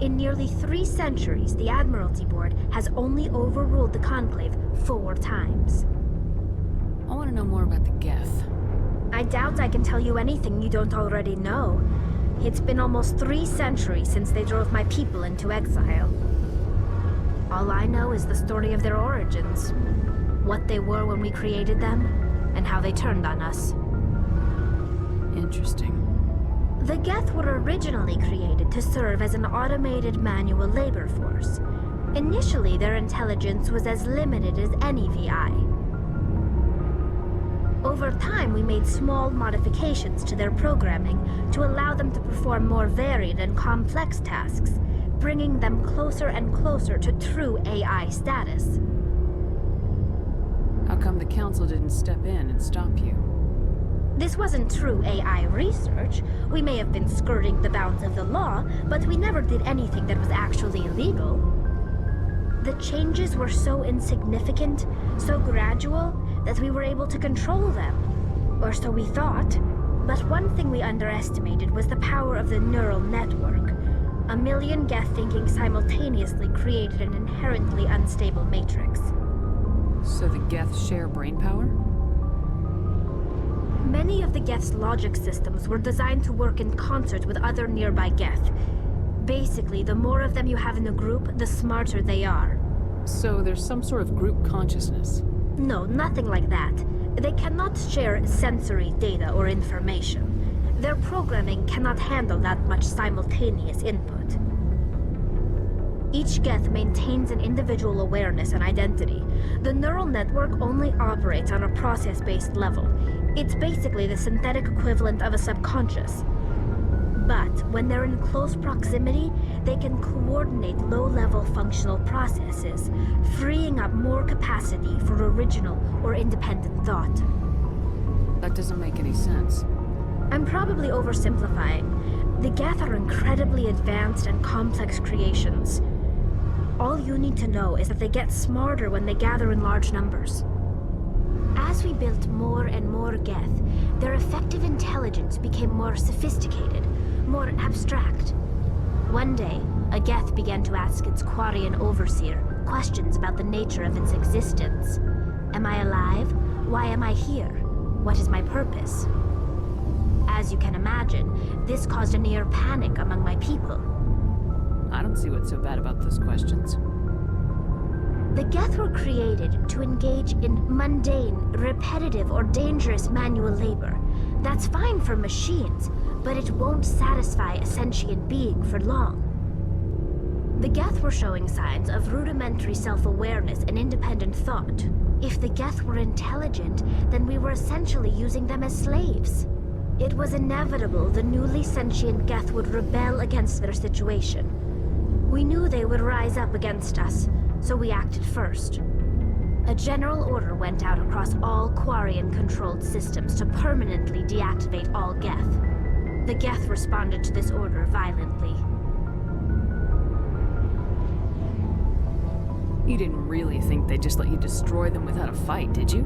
In nearly 3 centuries, the Admiralty Board has only overruled the Conclave 4 times. I want to know more about the Geth. I doubt I can tell you anything you don't already know. It's been almost 3 centuries since they drove my people into exile. All I know is the story of their origins, what they were when we created them, and how they turned on us. Interesting. The Geth were originally created to serve as an automated manual labor force. Initially, their intelligence was as limited as any VI. Over time, we made small modifications to their programming to allow them to perform more varied and complex tasks, bringing them closer and closer to true AI status. How come the Council didn't step in and stop you? This wasn't true AI research. We may have been skirting the bounds of the law, but we never did anything that was actually illegal. The changes were so insignificant, so gradual, that we were able to control them. Or so we thought. But one thing we underestimated was the power of the neural network. A million Geth thinking simultaneously created an inherently unstable matrix. So the Geth share brain power? Many of the Geth's logic systems were designed to work in concert with other nearby Geth. Basically, the more of them you have in a group, the smarter they are. So there's some sort of group consciousness? No, nothing like that. They cannot share sensory data or information. Their programming cannot handle that much simultaneous input. Each Geth maintains an individual awareness and identity. The neural network only operates on a process-based level. It's basically the synthetic equivalent of a subconscious. But when they're in close proximity, they can coordinate low-level functional processes, freeing up more capacity for original or independent thought. That doesn't make any sense. I'm probably oversimplifying. The Geth are incredibly advanced and complex creations. All you need to know is that they get smarter when they gather in large numbers. As we built more and more Geth, their effective intelligence became more sophisticated, more abstract. One day, a Geth began to ask its Quarian overseer questions about the nature of its existence. Am I alive? Why am I here? What is my purpose? As you can imagine, this caused a near panic among my people. I don't see what's so bad about those questions. The Geth were created to engage in mundane, repetitive, or dangerous manual labor. That's fine for machines, but it won't satisfy a sentient being for long. The Geth were showing signs of rudimentary self-awareness and independent thought. If the Geth were intelligent, then we were essentially using them as slaves. It was inevitable the newly sentient Geth would rebel against their situation. We knew they would rise up against us, so we acted first. A general order went out across all Quarian-controlled systems to permanently deactivate all Geth. The Geth responded to this order violently. You didn't really think they'd just let you destroy them without a fight, did you?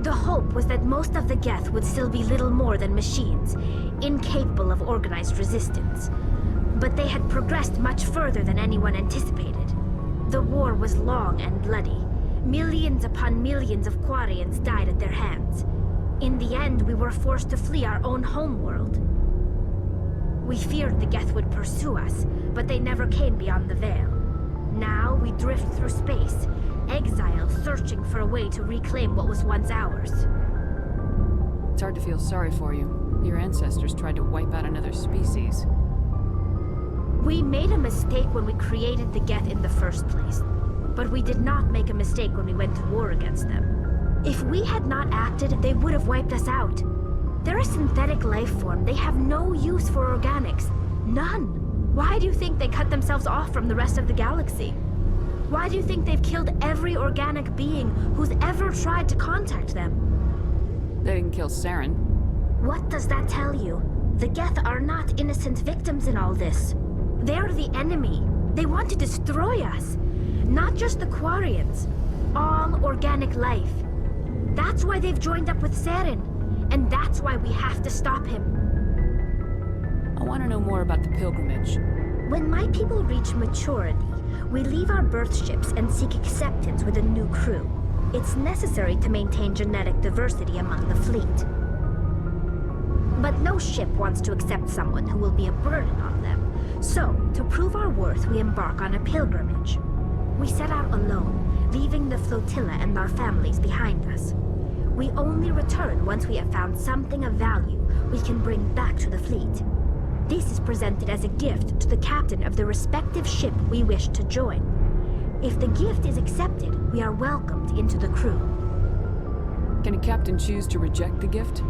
The hope was that most of the Geth would still be little more than machines, incapable of organized resistance. But they had progressed much further than anyone anticipated. The war was long and bloody. Millions upon millions of Quarians died at their hands. In the end, we were forced to flee our own homeworld. We feared the Geth would pursue us, but they never came beyond the Veil. Now we drift through space, exile searching for a way to reclaim what was once ours. It's hard to feel sorry for you. Your ancestors tried to wipe out another species. We made a mistake when we created the Geth in the first place, but we did not make a mistake when we went to war against them. If we had not acted, they would have wiped us out. They're a synthetic life form. They have no use for organics. None. Why do you think they cut themselves off from the rest of the galaxy? Why do you think they've killed every organic being who's ever tried to contact them? They didn't kill Saren. What does that tell you? The Geth are not innocent victims in all this. They're the enemy. They want to destroy us. Not just the Quarians. All organic life. That's why they've joined up with Saren. And that's why we have to stop him. I want to know more about the pilgrimage. When my people reach maturity, we leave our birth ships and seek acceptance with a new crew. It's necessary to maintain genetic diversity among the fleet. But no ship wants to accept someone who will be a burden on them. So, to prove our worth, we embark on a pilgrimage. We set out alone, leaving the flotilla and our families behind us. We only return once we have found something of value we can bring back to the fleet. This is presented as a gift to the captain of the respective ship we wish to join. If the gift is accepted, we are welcomed into the crew. Can a captain choose to reject the gift?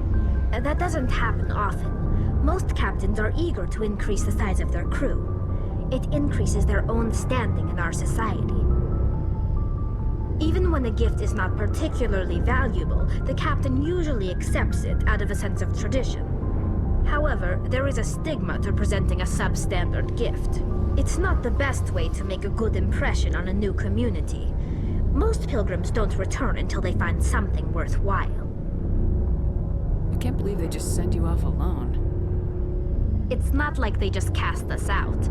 That doesn't happen often. Most captains are eager to increase the size of their crew. It increases their own standing in our society. Even when a gift is not particularly valuable, the captain usually accepts it out of a sense of tradition. However, there is a stigma to presenting a substandard gift. It's not the best way to make a good impression on a new community. Most pilgrims don't return until they find something worthwhile. I can't believe they just sent you off alone. It's not like they just cast us out.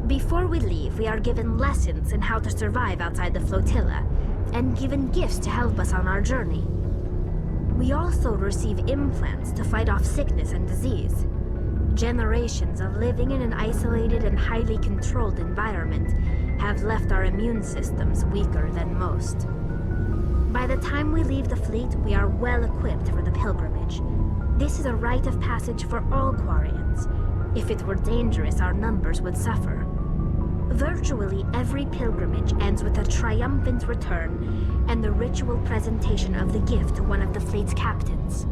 Before we leave, we are given lessons in how to survive outside the flotilla, and given gifts to help us on our journey. We also receive implants to fight off sickness and disease. Generations of living in an isolated and highly controlled environment have left our immune systems weaker than most. By the time we leave the fleet, we are well equipped for the pilgrimage. This is a rite of passage for all Quarians. If it were dangerous, our numbers would suffer. Virtually every pilgrimage ends with a triumphant return and the ritual presentation of the gift to one of the fleet's captains.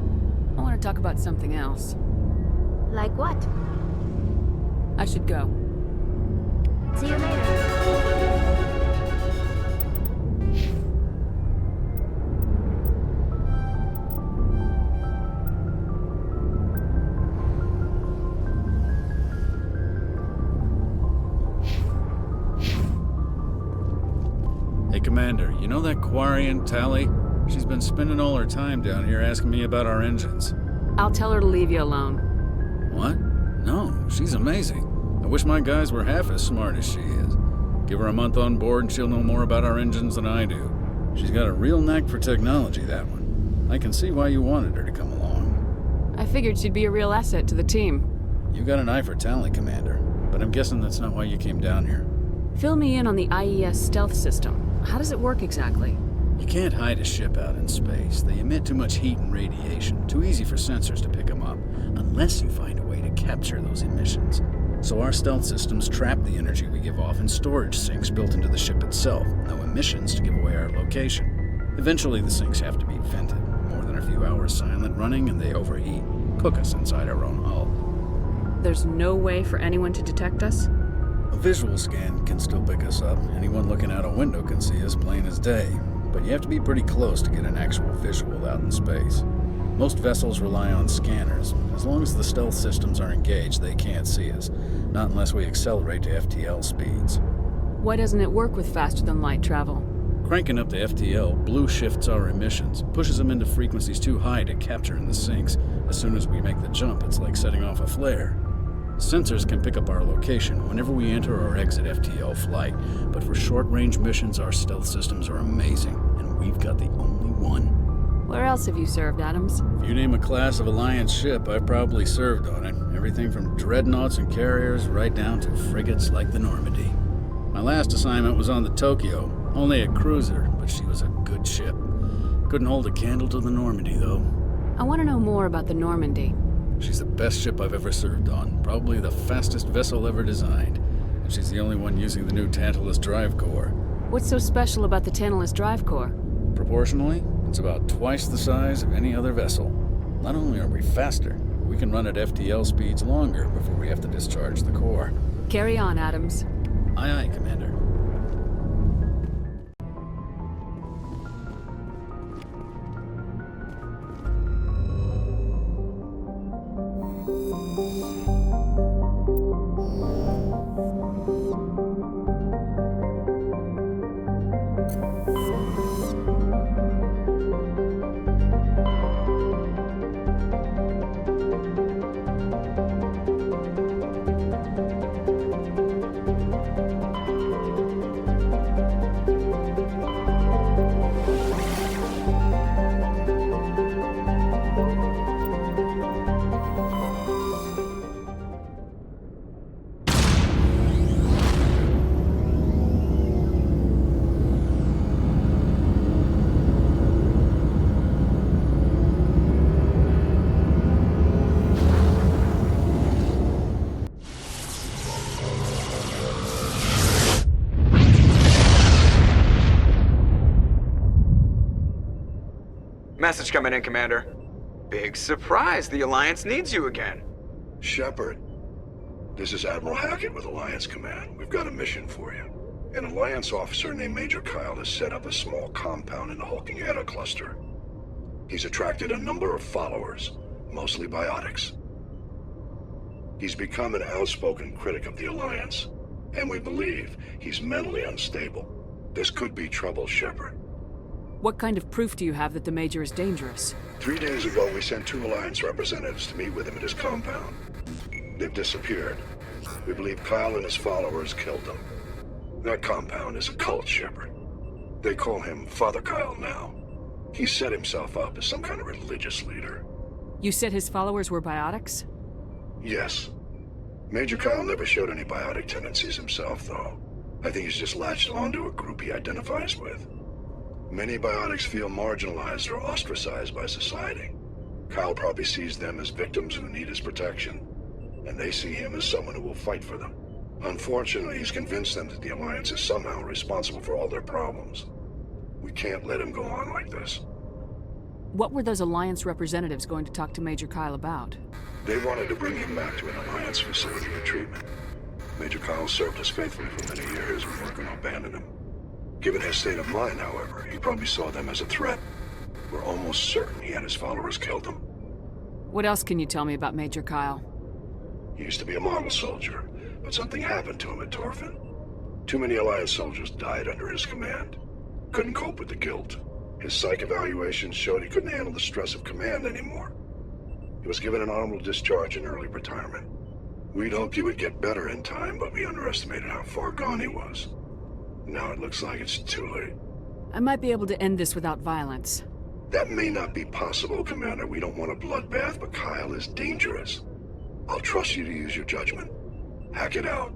I want to talk about something else. Like what? I should go. See you later. Hey, Commander, you know that Quarian, Tali? She's been spending all her time down here asking me about our engines. I'll tell her to leave you alone. What? No, she's amazing. I wish my guys were half as smart as she is. Give her a month on board and she'll know more about our engines than I do. She's got a real knack for technology, that one. I can see why you wanted her to come along. I figured she'd be a real asset to the team. You got an eye for Tali, Commander, but I'm guessing that's not why you came down here. Fill me in on the IES stealth system. How does it work exactly? You can't hide a ship out in space. They emit too much heat and radiation. Too easy for sensors to pick them up, unless you find a way to capture those emissions. So our stealth systems trap the energy we give off in storage sinks built into the ship itself. No emissions to give away our location. Eventually the sinks have to be vented. More than a few hours silent running and they overheat. Cook us inside our own hull. There's no way for anyone to detect us? A visual scan can still pick us up. Anyone looking out a window can see us plain as day. But you have to be pretty close to get an actual visual out in space. Most vessels rely on scanners. As long as the stealth systems are engaged, they can't see us. Not unless we accelerate to FTL speeds. Why doesn't it work with faster-than-light travel? Cranking up to FTL blue shifts our emissions, pushes them into frequencies too high to capture in the sinks. As soon as we make the jump, it's like setting off a flare. Sensors can pick up our location whenever we enter or exit FTL flight, but for short-range missions, our stealth systems are amazing, and we've got the only one. Where else have you served, Adams? If you name a class of Alliance ship, I've probably served on it. Everything from dreadnoughts and carriers right down to frigates like the Normandy. My last assignment was on the Tokyo, only a cruiser, but she was a good ship. Couldn't hold a candle to the Normandy, though. I want to know more about the Normandy. She's the best ship I've ever served on, probably the fastest vessel ever designed. And she's the only one using the new Tantalus drive core. What's so special about the Tantalus drive core? Proportionally, It's about twice the size of any other vessel. Not only are we faster, we can run at FTL speeds longer before we have to discharge the core. Carry on, Adams. Aye, aye, Commander. Message coming in, Commander. Big surprise, the Alliance needs you again. Shepard, this is Admiral Hackett with Alliance Command. We've got a mission for you. An Alliance officer named Major Kyle has set up a small compound in the Hulking Eta cluster. He's attracted a number of followers, mostly biotics. He's become an outspoken critic of the Alliance, and we believe he's mentally unstable. This could be trouble, Shepard. What kind of proof do you have that the Major is dangerous? 3 days ago, we sent 2 Alliance representatives to meet with him at his compound. They've disappeared. We believe Kyle and his followers killed them. That compound is a cult, Shepard. They call him Father Kyle now. He set himself up as some kind of religious leader. You said his followers were biotics? Yes. Major Kyle never showed any biotic tendencies himself, though. I think he's just latched onto a group he identifies with. Many biotics feel marginalized or ostracized by society. Kyle probably sees them as victims who need his protection, and they see him as someone who will fight for them. Unfortunately, he's convinced them that the Alliance is somehow responsible for all their problems. We can't let him go on like this. What were those Alliance representatives going to talk to Major Kyle about? They wanted to bring him back to an Alliance facility for treatment. Major Kyle served us faithfully for many years. We weren't going to abandon him. Given his state of mind, however, he probably saw them as a threat. We're almost certain he and his followers killed them. What else can you tell me about Major Kyle? He used to be a model soldier, but something happened to him at Torfin. Too many Alliance soldiers died under his command. Couldn't cope with the guilt. His psych evaluations showed he couldn't handle the stress of command anymore. He was given an honorable discharge and early retirement. We'd hoped he would get better in time, but we underestimated how far gone he was. Now it looks like it's too late. I might be able to end this without violence. That may not be possible, Commander. We don't want a bloodbath, but Kyle is dangerous. I'll trust you to use your judgment. Hack it out.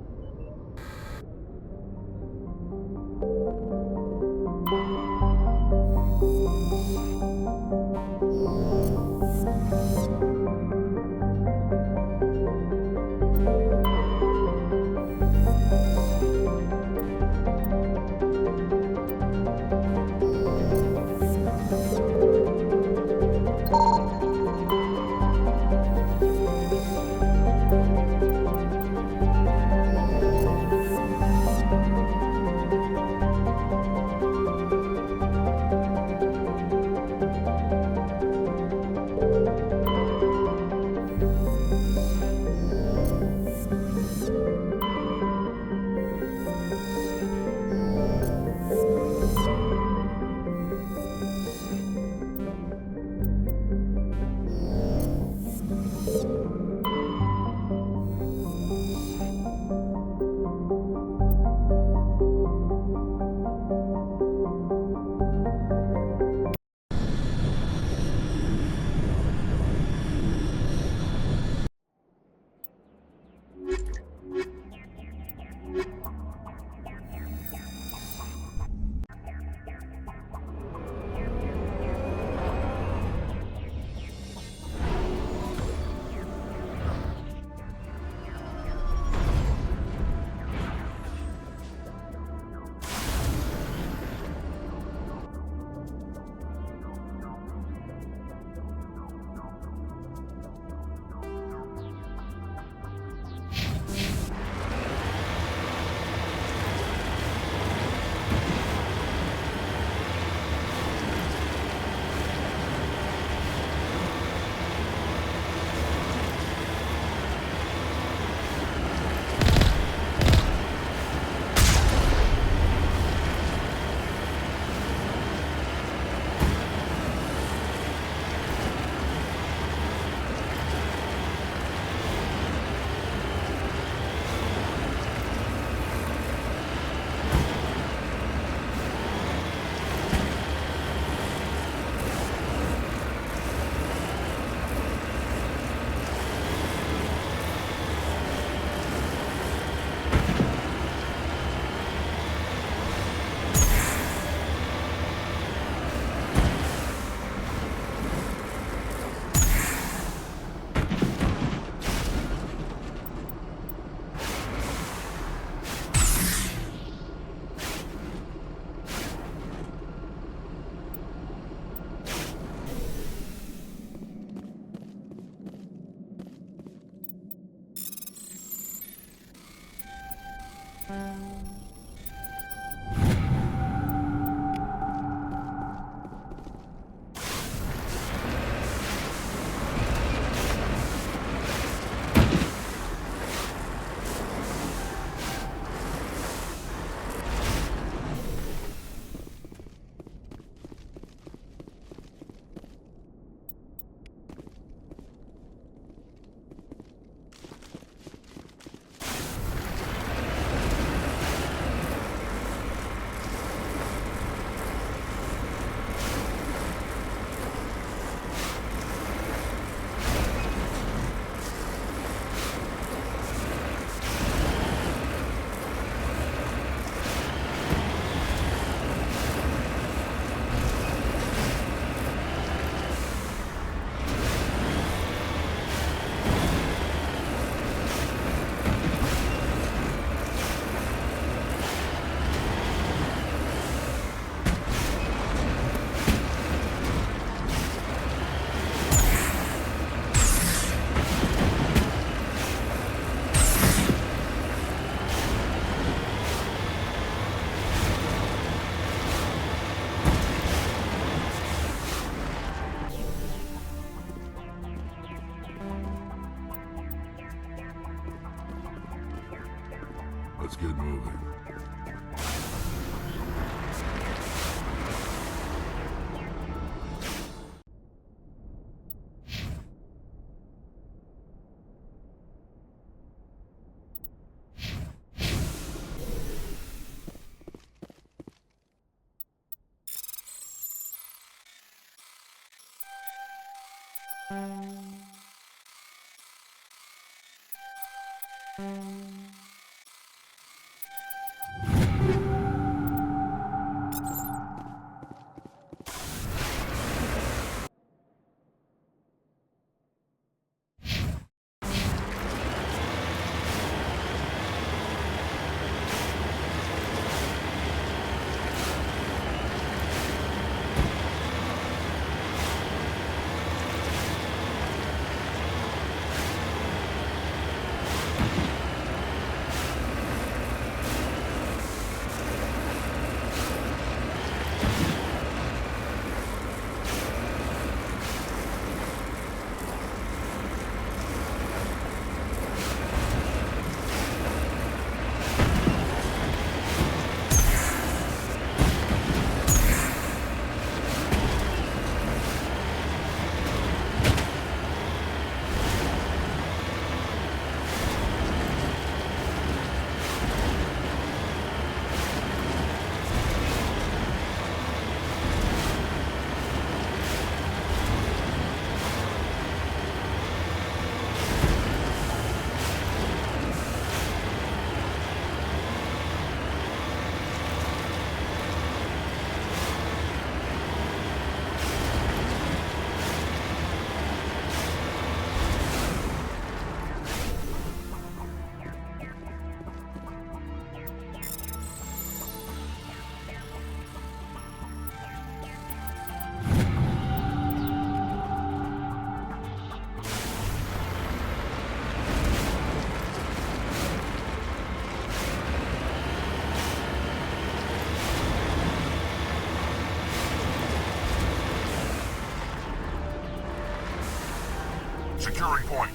Securing point.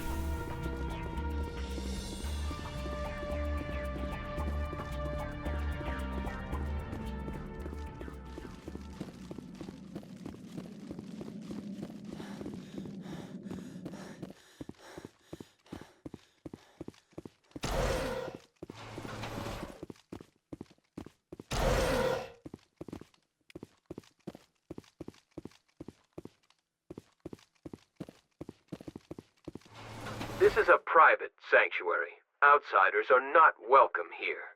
This is a private sanctuary. Outsiders are not welcome here.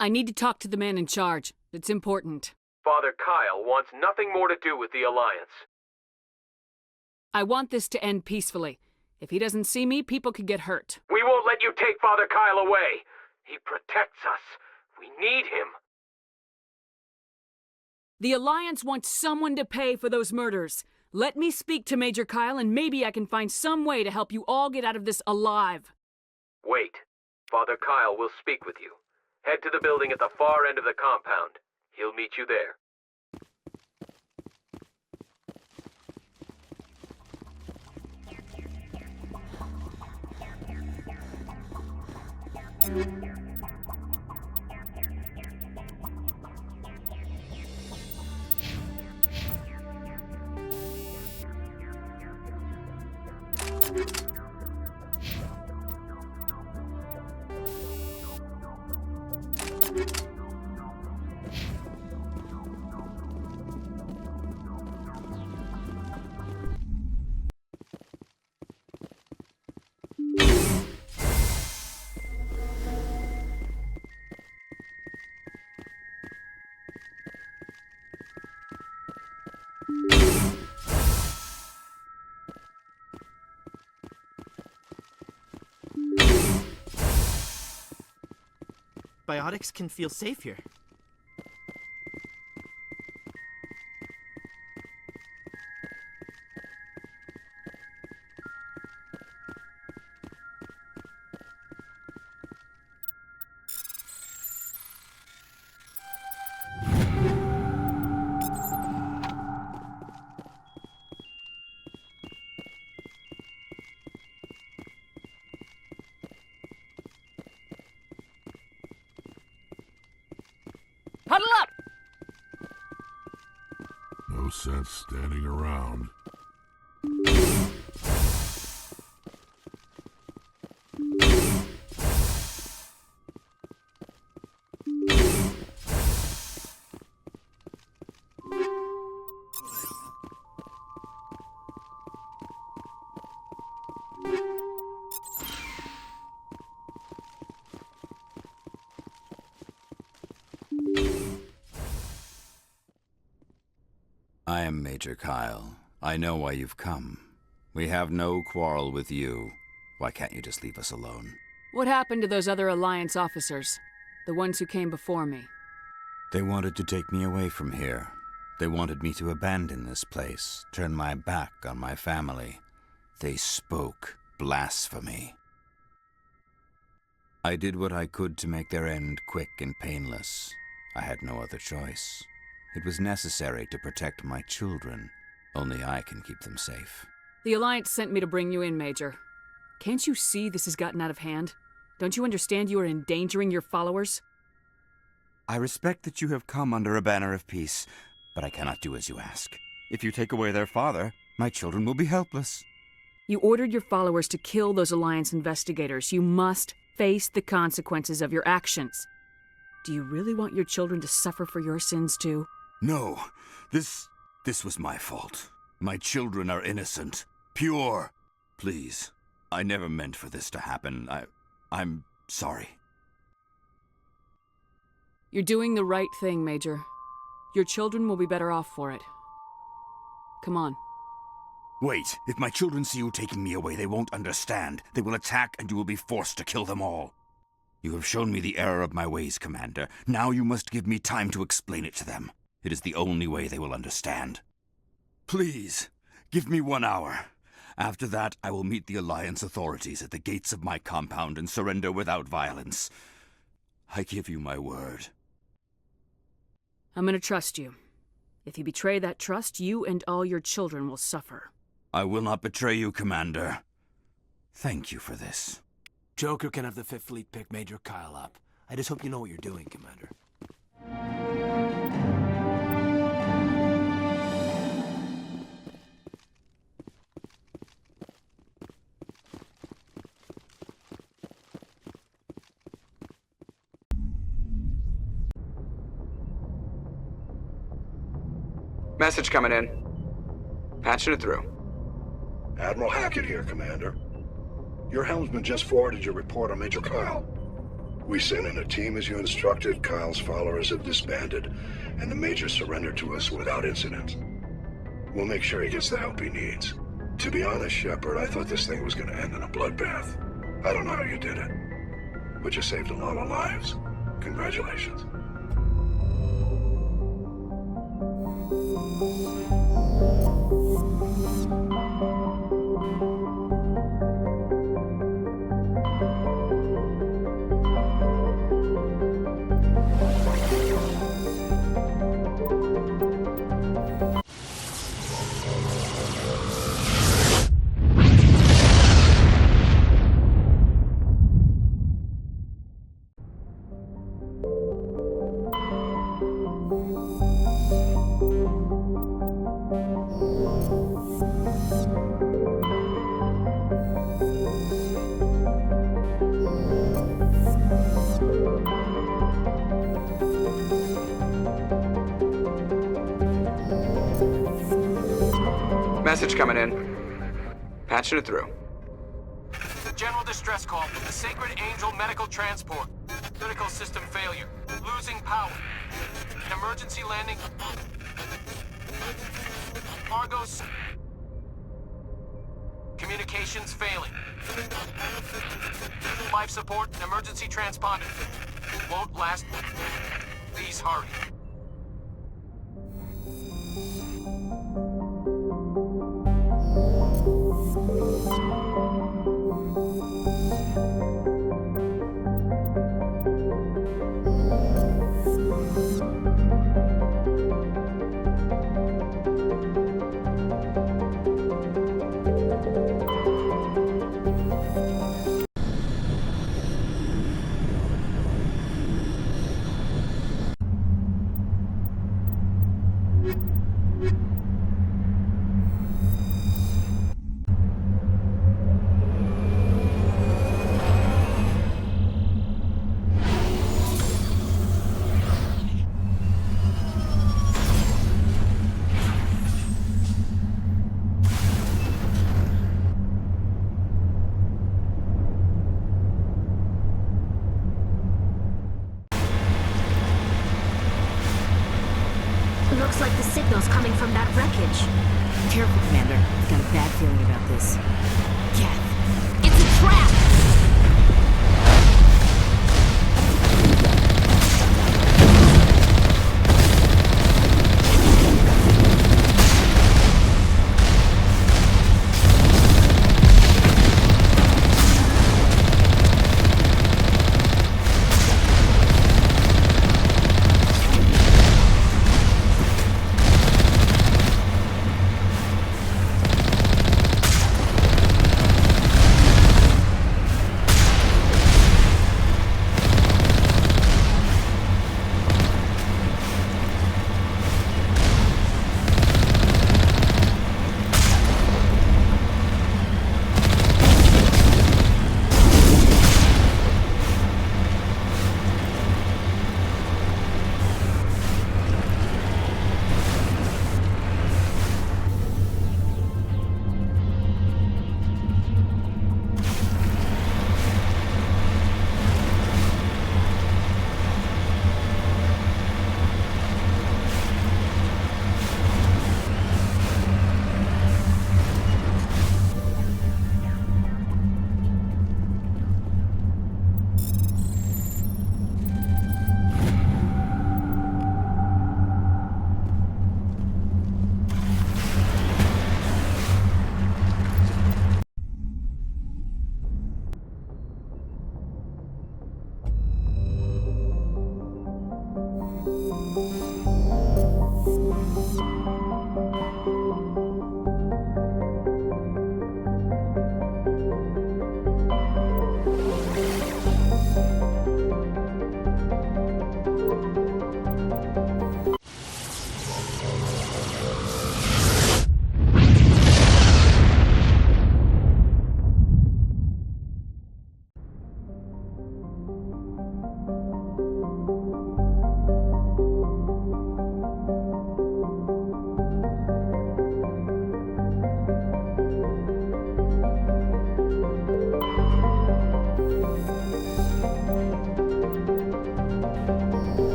I need to talk to the man in charge. It's important. Father Kyle wants nothing more to do with the Alliance. I want this to end peacefully. If he doesn't see me, people could get hurt. We won't let you take Father Kyle away. He protects us. We need him. The Alliance wants someone to pay for those murders. Let me speak to Major Kyle, and maybe I can find some way to help you all get out of this alive. Wait. Father Kyle will speak with you. Head to the building at the far end of the compound. He'll meet you there. Biotics can feel safe here. Huddle up! No sense standing around. I am Major Kyle. I know why you've come. We have no quarrel with you. Why can't you just leave us alone? What happened to those other Alliance officers? The ones who came before me? They wanted to take me away from here. They wanted me to abandon this place, turn my back on my family. They spoke blasphemy. I did what I could to make their end quick and painless. I had no other choice. It was necessary to protect my children. Only I can keep them safe. The Alliance sent me to bring you in, Major. Can't you see this has gotten out of hand? Don't you understand you are endangering your followers? I respect that you have come under a banner of peace, but I cannot do as you ask. If you take away their father, my children will be helpless. You ordered your followers to kill those Alliance investigators. You must face the consequences of your actions. Do you really want your children to suffer for your sins too? No, this was my fault. My children are innocent, pure. Please, I never meant for this to happen. I'm sorry. You're doing the right thing, Major. Your children will be better off for it. Come on. Wait, if my children see you taking me away, they won't understand. They will attack and you will be forced to kill them all. You have shown me the error of my ways, Commander. Now you must give me time to explain it to them. It is the only way they will understand. Please, give me 1 hour. After that, I will meet the Alliance authorities at the gates of my compound and surrender without violence. I give you my word. I'm gonna trust you. If you betray that trust, you and all your children will suffer. I will not betray you, Commander. Thank you for this. Joker can have the 5th Fleet pick Major Kyle up. I just hope you know what you're doing, Commander. Message coming in. Patching it through. Admiral Hackett here, Commander. Your helmsman just forwarded your report on Major Kyle. We sent in a team as you instructed, Kyle's followers have disbanded, and the Major surrendered to us without incident. We'll make sure he gets the help he needs. To be honest, Shepard, I thought this thing was gonna end in a bloodbath. I don't know how you did it, but you saved a lot of lives. Congratulations. Message coming in. Patching it through. General distress call from the Sacred Angel Medical Transport. Critical system failure. Losing power. An emergency landing. Argos. Communications failing. Life support and emergency transponder. Won't last. Please hurry. Looks like the signal's coming from that wreckage. Careful, Commander. I've got a bad feeling about this. Geth, it's a trap!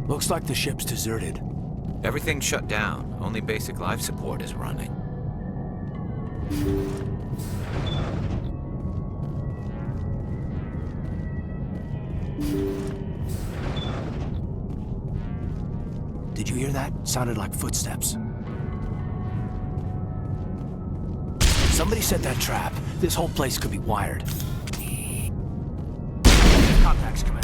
Looks like the ship's deserted. Everything's shut down. Only basic life support is running. Did you hear that? Sounded like footsteps. Somebody set that trap. This whole place could be wired. Contacts, Commander.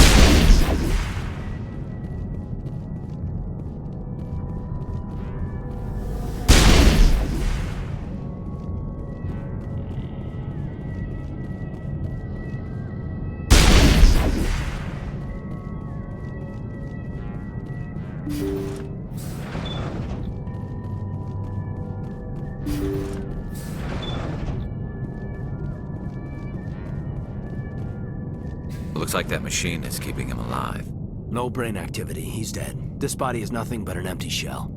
Looks like that machine is keeping him alive. No brain activity. He's dead. This body is nothing but an empty shell.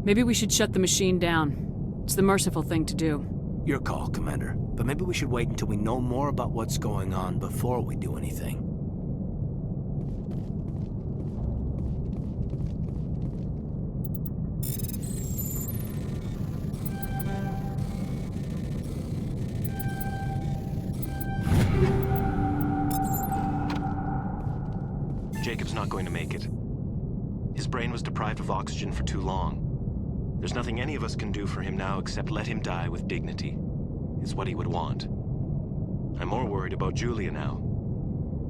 Maybe we should shut the machine down. It's the merciful thing to do. Your call, Commander. But maybe we should wait until we know more about what's going on before we do anything. Jacob's not going to make it. His brain was deprived of oxygen for too long. There's nothing any of us can do for him now except let him die with dignity. Is what he would want. I'm more worried about Julia now.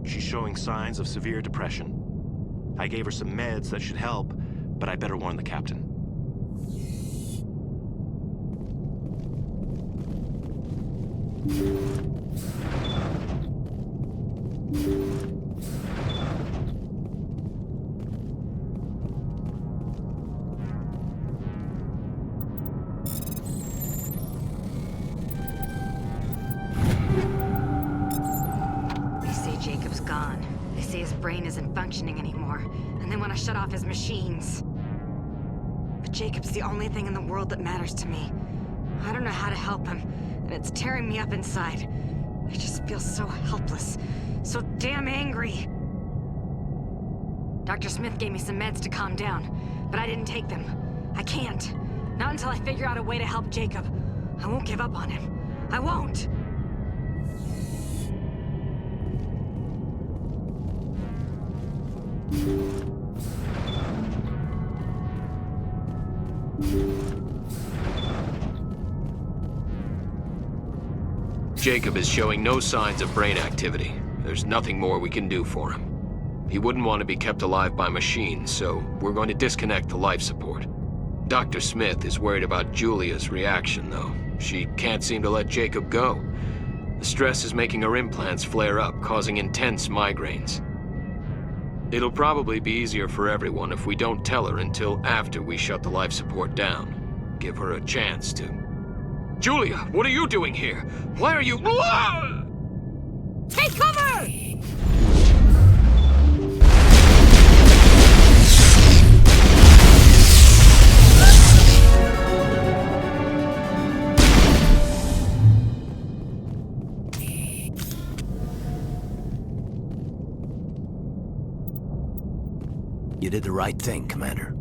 She's showing signs of severe depression. I gave her some meds that should help, but I better warn the captain. They say Jacob's gone. They say his brain isn't functioning anymore, and they want to shut off his machines. But Jacob's the only thing in the world that matters to me. I don't know how to help him, and it's tearing me up inside. I just feel so helpless, so damn angry. Dr. Smith gave me some meds to calm down, but I didn't take them. I can't. Not until I figure out a way to help Jacob. I won't give up on him. I won't! Jacob is showing no signs of brain activity. There's nothing more we can do for him. He wouldn't want to be kept alive by machines, so we're going to disconnect the life support. Dr. Smith is worried about Julia's reaction, though. She can't seem to let Jacob go. The stress is making her implants flare up, causing intense migraines. It'll probably be easier for everyone if we don't tell her until after we shut the life support down. Give her a chance to... Julia, what are you doing here? Why are you... Take cover! You did the right thing, Commander.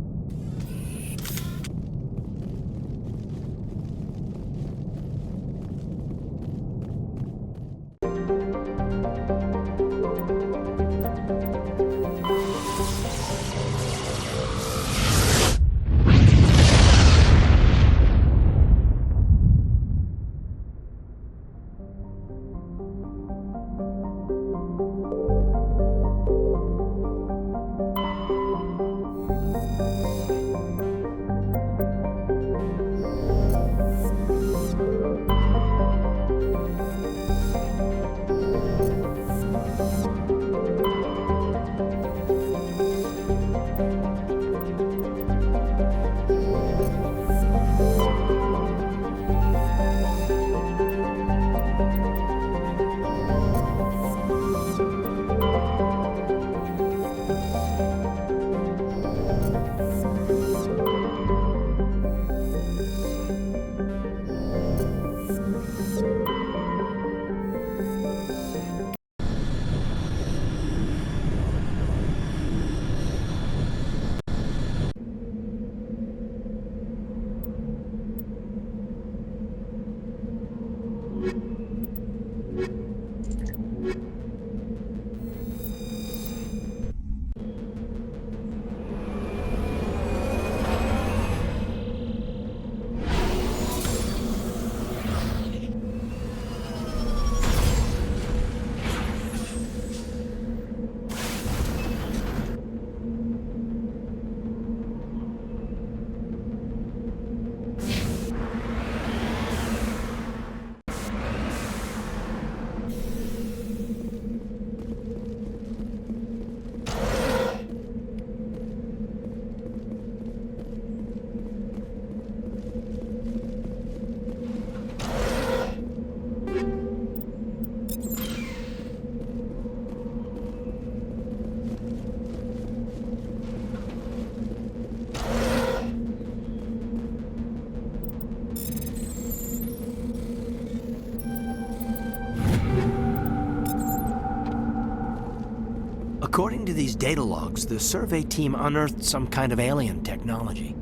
According to these data logs, the survey team unearthed some kind of alien technology.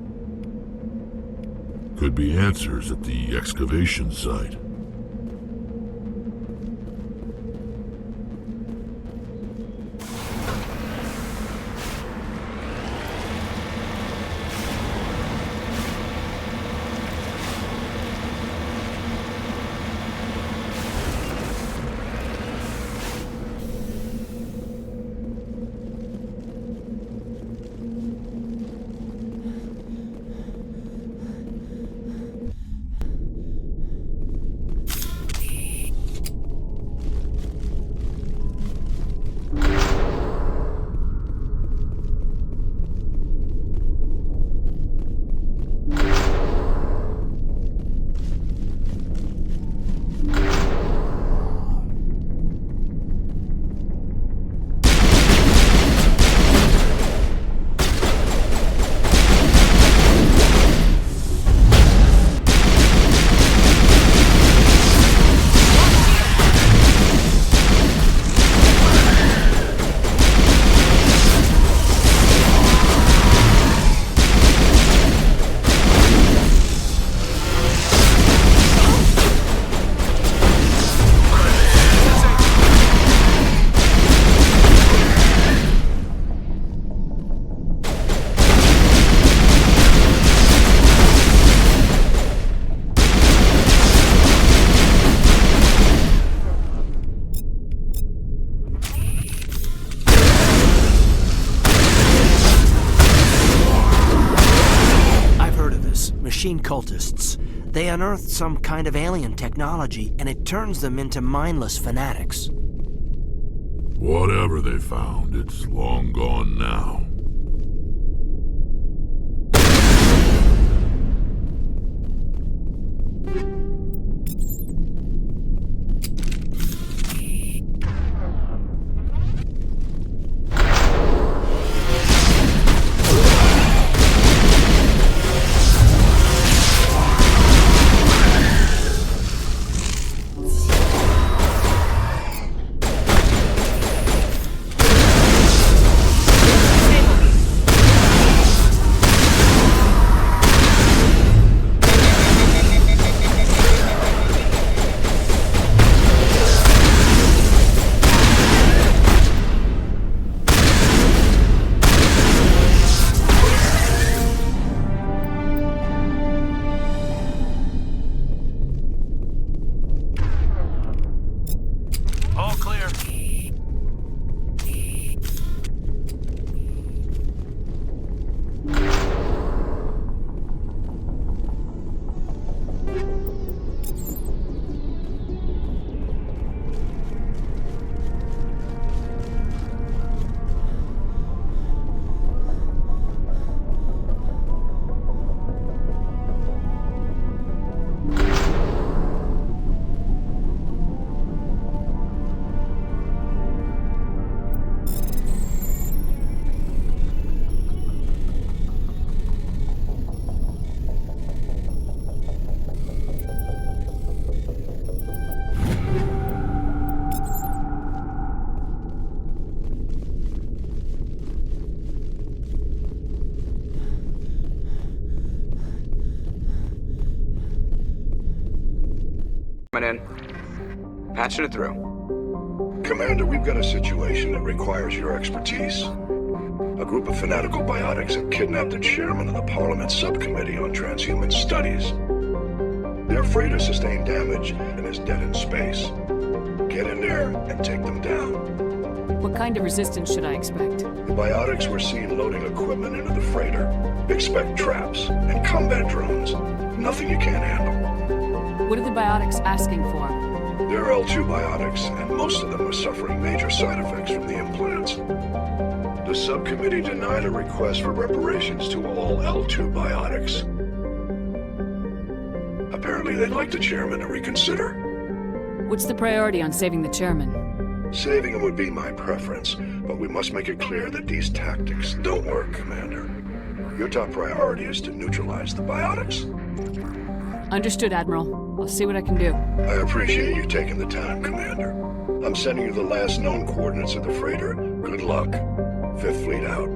Could be answers at the excavation site. machine cultists. They unearthed some kind of alien technology, and it turns them into mindless fanatics. Whatever they found, it's long gone now. Coming in. Patching it through. Commander, we've got a situation that requires your expertise. A group of fanatical biotics have kidnapped the chairman of the Parliament Subcommittee on Transhuman Studies. Their freighter sustained damage and is dead in space. Get in there and take them down. What kind of resistance should I expect? The biotics were seen loading equipment into the freighter. Expect traps and combat drones. Nothing you can't handle. What are the biotics asking for? They're L2 biotics, and most of them are suffering major side effects from the implants. The subcommittee denied a request for reparations to all L2 biotics. Apparently they'd like the chairman to reconsider. What's the priority on saving the chairman? Saving him would be my preference, but we must make it clear that these tactics don't work, Commander. Your top priority is to neutralize the biotics. Understood, Admiral. I'll see what I can do. I appreciate you taking the time, Commander. I'm sending you the last known coordinates of the freighter. Good luck. Fifth Fleet out.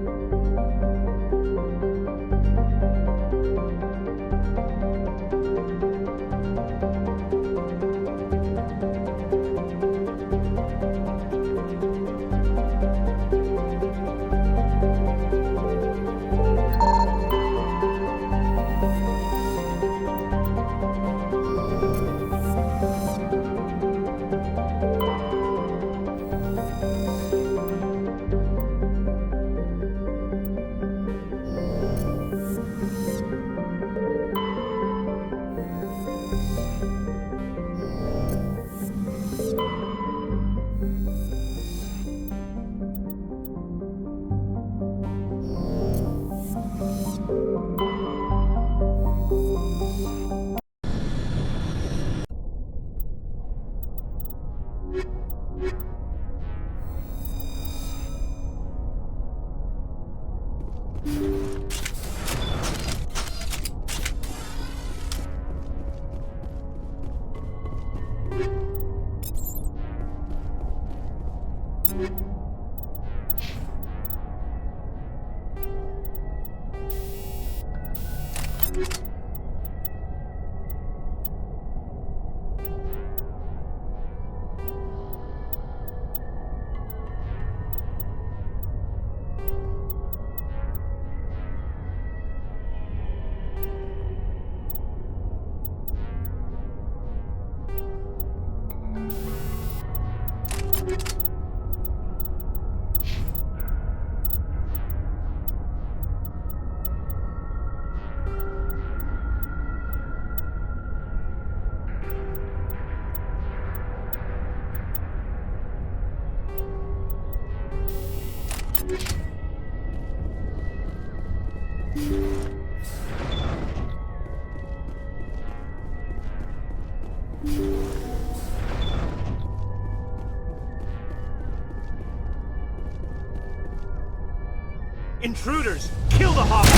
Intruders! Kill the hostage!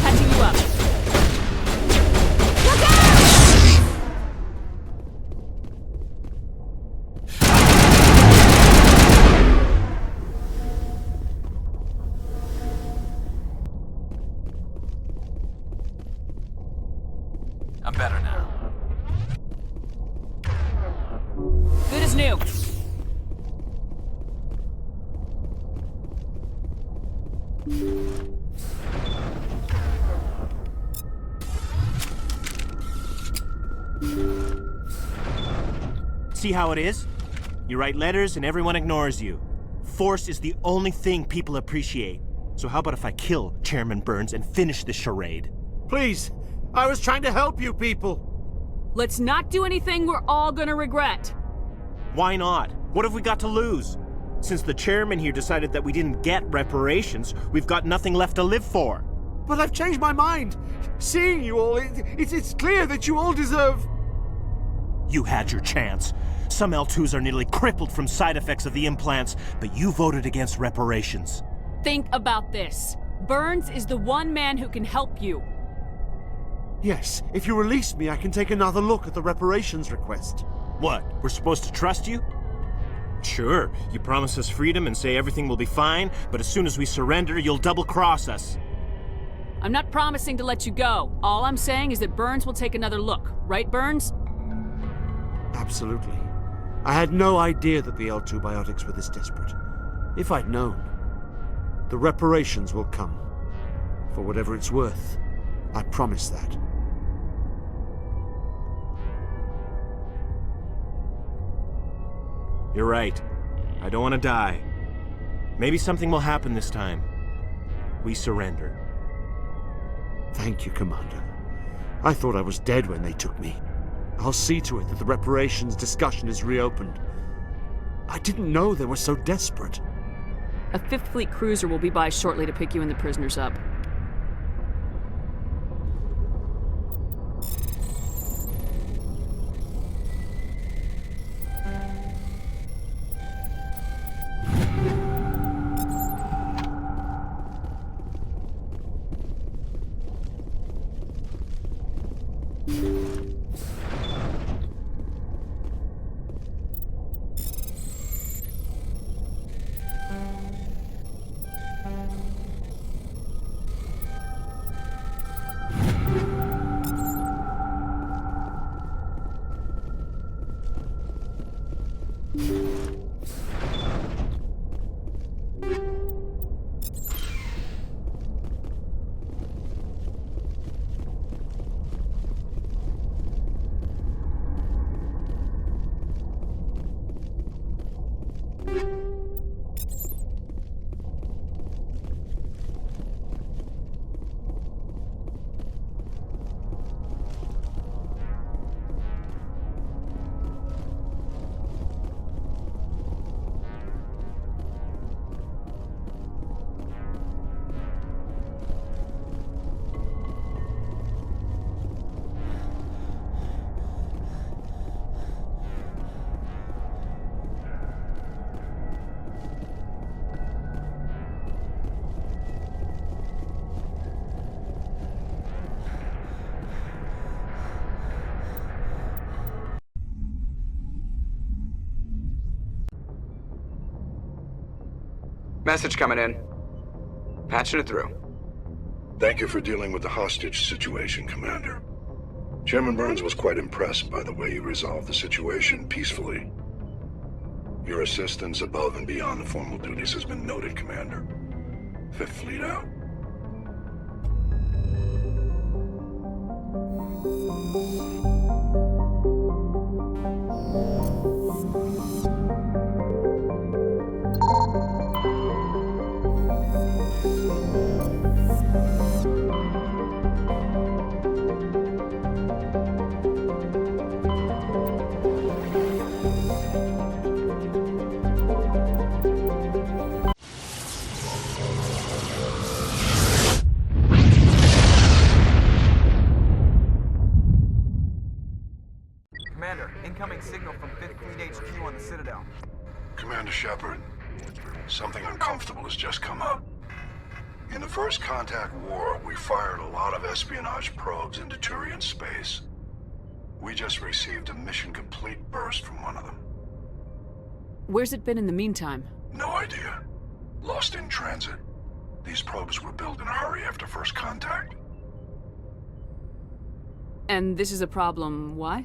Patching you up. I'm better now. Good as new. See how it is? You write letters and everyone ignores you. Force is the only thing people appreciate. So how about if I kill Chairman Burns and finish this charade? Please, I was trying to help you people. Let's not do anything we're all gonna regret. Why not? What have we got to lose? Since the chairman here decided that we didn't get reparations, we've got nothing left to live for. But I've changed my mind. Seeing you all, it's clear that you all deserve... You had your chance. Some L2s are nearly crippled from side effects of the implants, but you voted against reparations. Think about this. Burns is the one man who can help you. Yes, if you release me, I can take another look at the reparations request. What, we're supposed to trust you? Sure, you promise us freedom and say everything will be fine, but as soon as we surrender, you'll double-cross us. I'm not promising to let you go. All I'm saying is that Burns will take another look. Right, Burns? Absolutely. I had no idea that the L2 biotics were this desperate. If I'd known, the reparations will come. For whatever it's worth, I promise that. You're right. I don't want to die. Maybe something will happen this time. We surrender. Thank you, Commander. I thought I was dead when they took me. I'll see to it that the reparations discussion is reopened. I didn't know they were so desperate. A 5th Fleet cruiser will be by shortly to pick you and the prisoners up. Message coming in. Patching it through. Thank you for dealing with the hostage situation, Commander. Chairman Burns was quite impressed by the way you resolved the situation peacefully. Your assistance above and beyond the formal duties has been noted, Commander. 5th Fleet out. has just come up. In the First Contact War, we fired a lot of espionage probes into Turian space. We just received a mission complete burst from one of them. Where's it been in the meantime? No idea. Lost in transit. These probes were built in a hurry after First Contact. And this is a problem, why?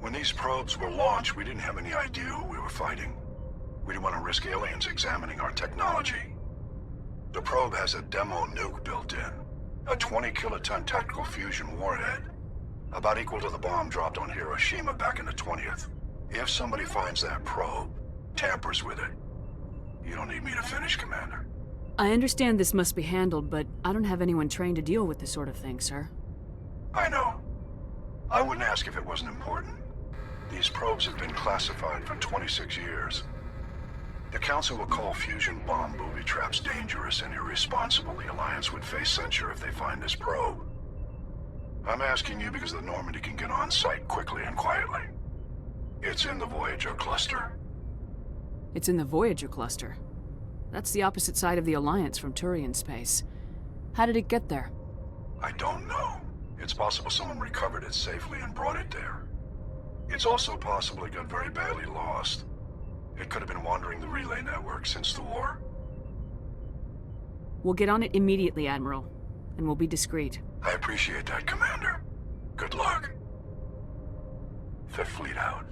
When these probes were launched, we didn't have any idea who we were fighting. We didn't want to risk aliens examining our technology. The probe has a demo nuke built in. A 20-kiloton tactical fusion warhead. About equal to the bomb dropped on Hiroshima back in the 20th. If somebody finds that probe, tampers with it, you don't need me to finish, Commander. I understand this must be handled, but I don't have anyone trained to deal with this sort of thing, sir. I know. I wouldn't ask if it wasn't important. These probes have been classified for 26 years. The Council will call fusion bomb booby traps dangerous and irresponsible. The Alliance would face censure if they find this probe. I'm asking you because the Normandy can get on site quickly and quietly. It's in the Voyager cluster. It's in the Voyager cluster. That's the opposite side of the Alliance from Turian space. How did it get there? I don't know. It's possible someone recovered it safely and brought it there. It's also possible it got very badly lost. It could have been wandering the relay network since the war. We'll get on it immediately, Admiral, and we'll be discreet. I appreciate that, Commander. Good luck. Fifth Fleet out.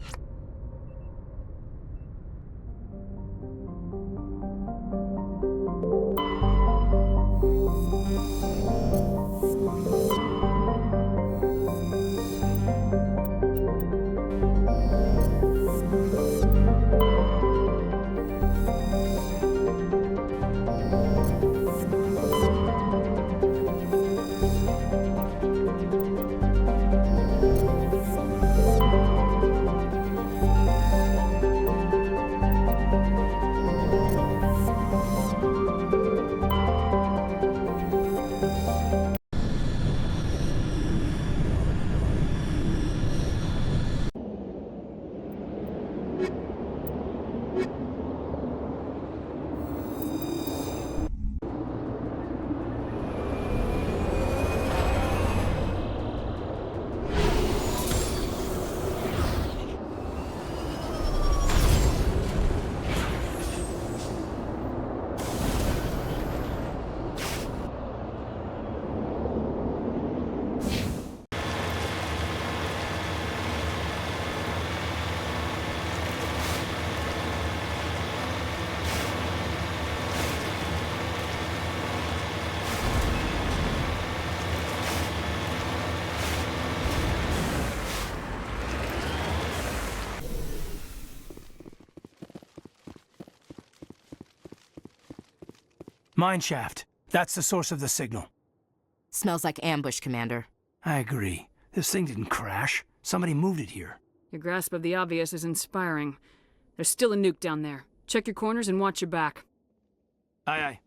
Mineshaft. That's the source of the signal. Smells like ambush, Commander. I agree. This thing didn't crash. Somebody moved it here. Your grasp of the obvious is inspiring. There's still a nuke down there. Check your corners and watch your back. Aye, aye.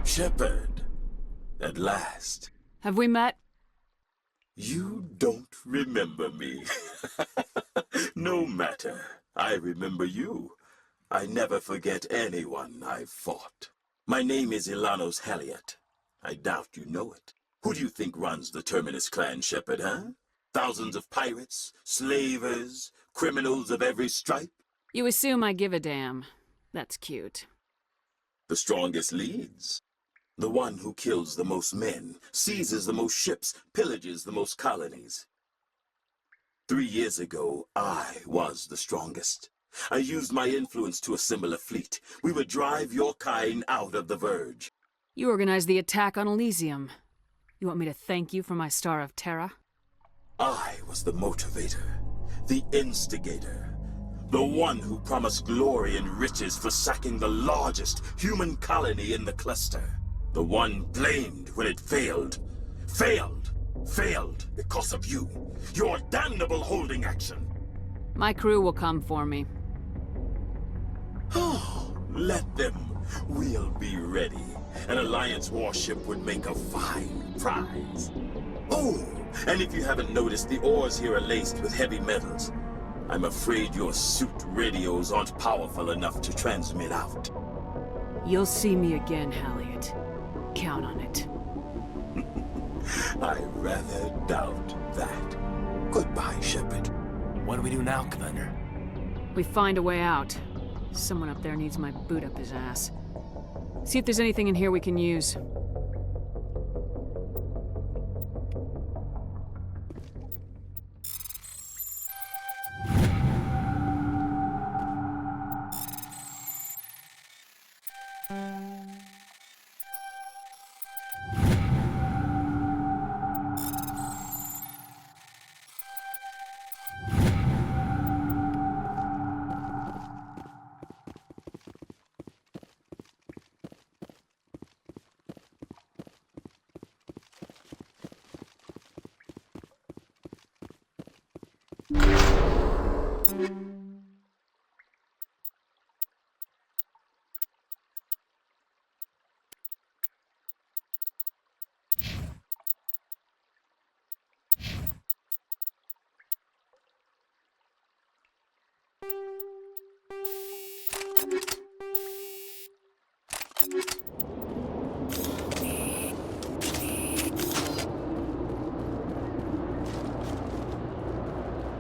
Shepard, at last. Have we met? You don't remember me. No matter. I remember you. I never forget anyone I've fought. My name is Ilanos Heliot. I doubt you know it. Who do you think runs the Terminus clan, Shepard, huh? Thousands of pirates, slavers, criminals of every stripe? You assume I give a damn. That's cute. The strongest leads. The one who kills the most men, seizes the most ships, pillages the most colonies. 3 years ago, I was the strongest. I used my influence to assemble a fleet. We would drive your kind out of the Verge. You organized the attack on Elysium. You want me to thank you for my Star of Terra? I was the motivator, the instigator, the one who promised glory and riches for sacking the largest human colony in the cluster. The one blamed when it failed. Failed because of you. Your damnable holding action. My crew will come for me. Let them. We'll be ready. An Alliance warship would make a fine prize. Oh, and if you haven't noticed, the ores here are laced with heavy metals. I'm afraid your suit radios aren't powerful enough to transmit out. You'll see me again, Heliot. Count on it. I rather doubt that. Goodbye, Shepard. What do we do now, Commander? We find a way out. Someone up there needs my boot up his ass. See if there's anything in here we can use.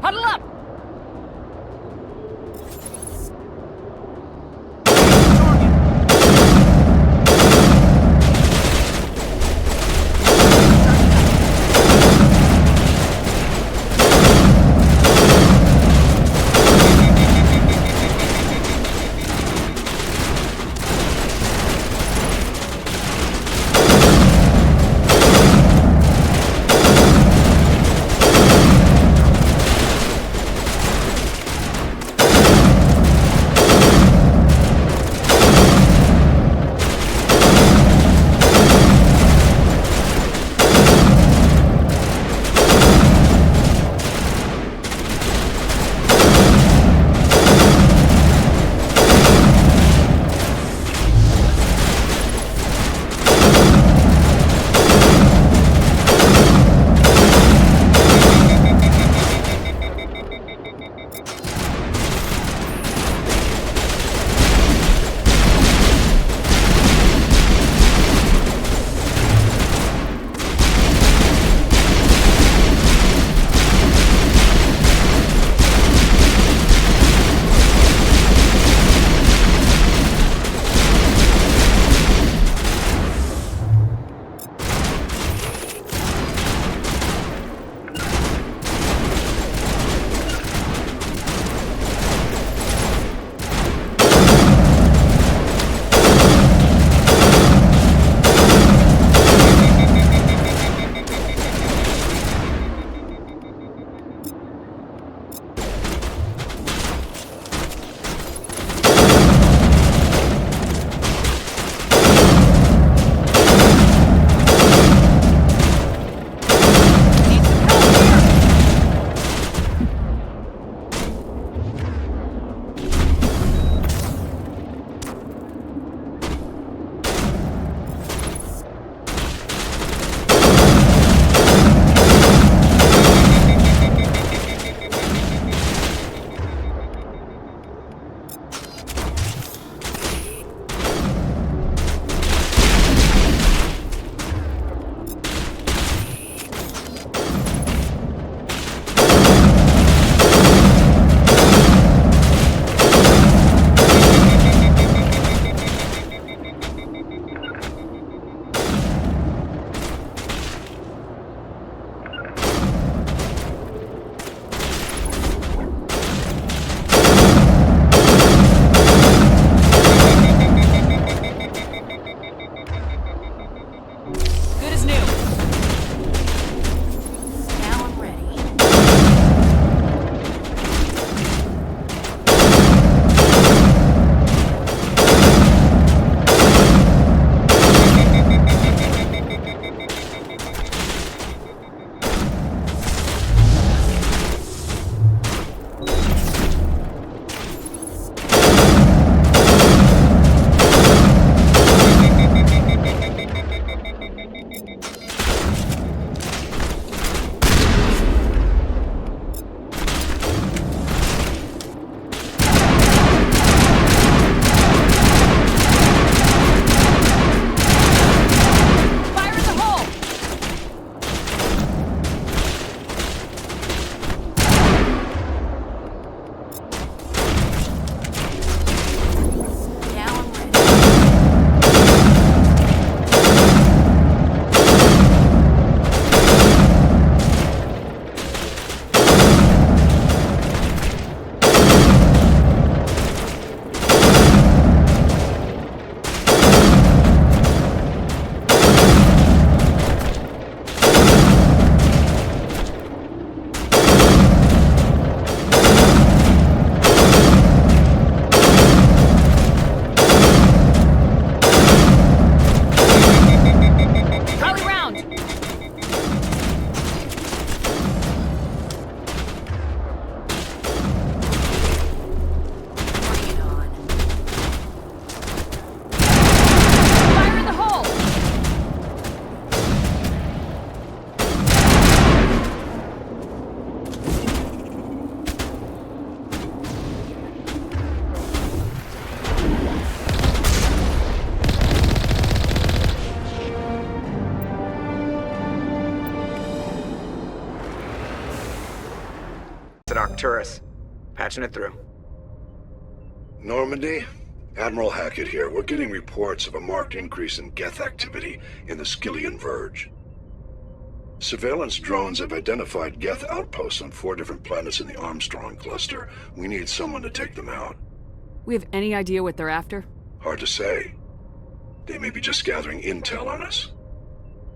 Huddle up! Arcturus. Patching it through. Normandy? Admiral Hackett here. We're getting reports of a marked increase in Geth activity in the Skyllian Verge. Surveillance drones have identified Geth outposts on 4 different planets in the Armstrong cluster. We need someone to take them out. We have any idea what they're after? Hard to say. They may be just gathering intel on us.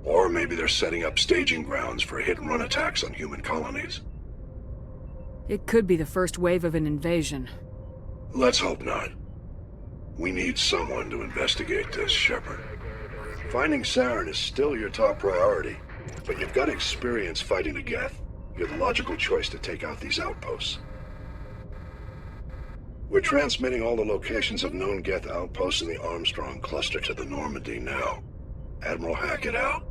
Or maybe they're setting up staging grounds for hit-and-run attacks on human colonies. It could be the first wave of an invasion. Let's hope not. We need someone to investigate this, Shepard. Finding Saren is still your top priority, but you've got experience fighting the Geth. You're the logical choice to take out these outposts. We're transmitting all the locations of known Geth outposts in the Armstrong cluster to the Normandy now. Admiral Hackett out.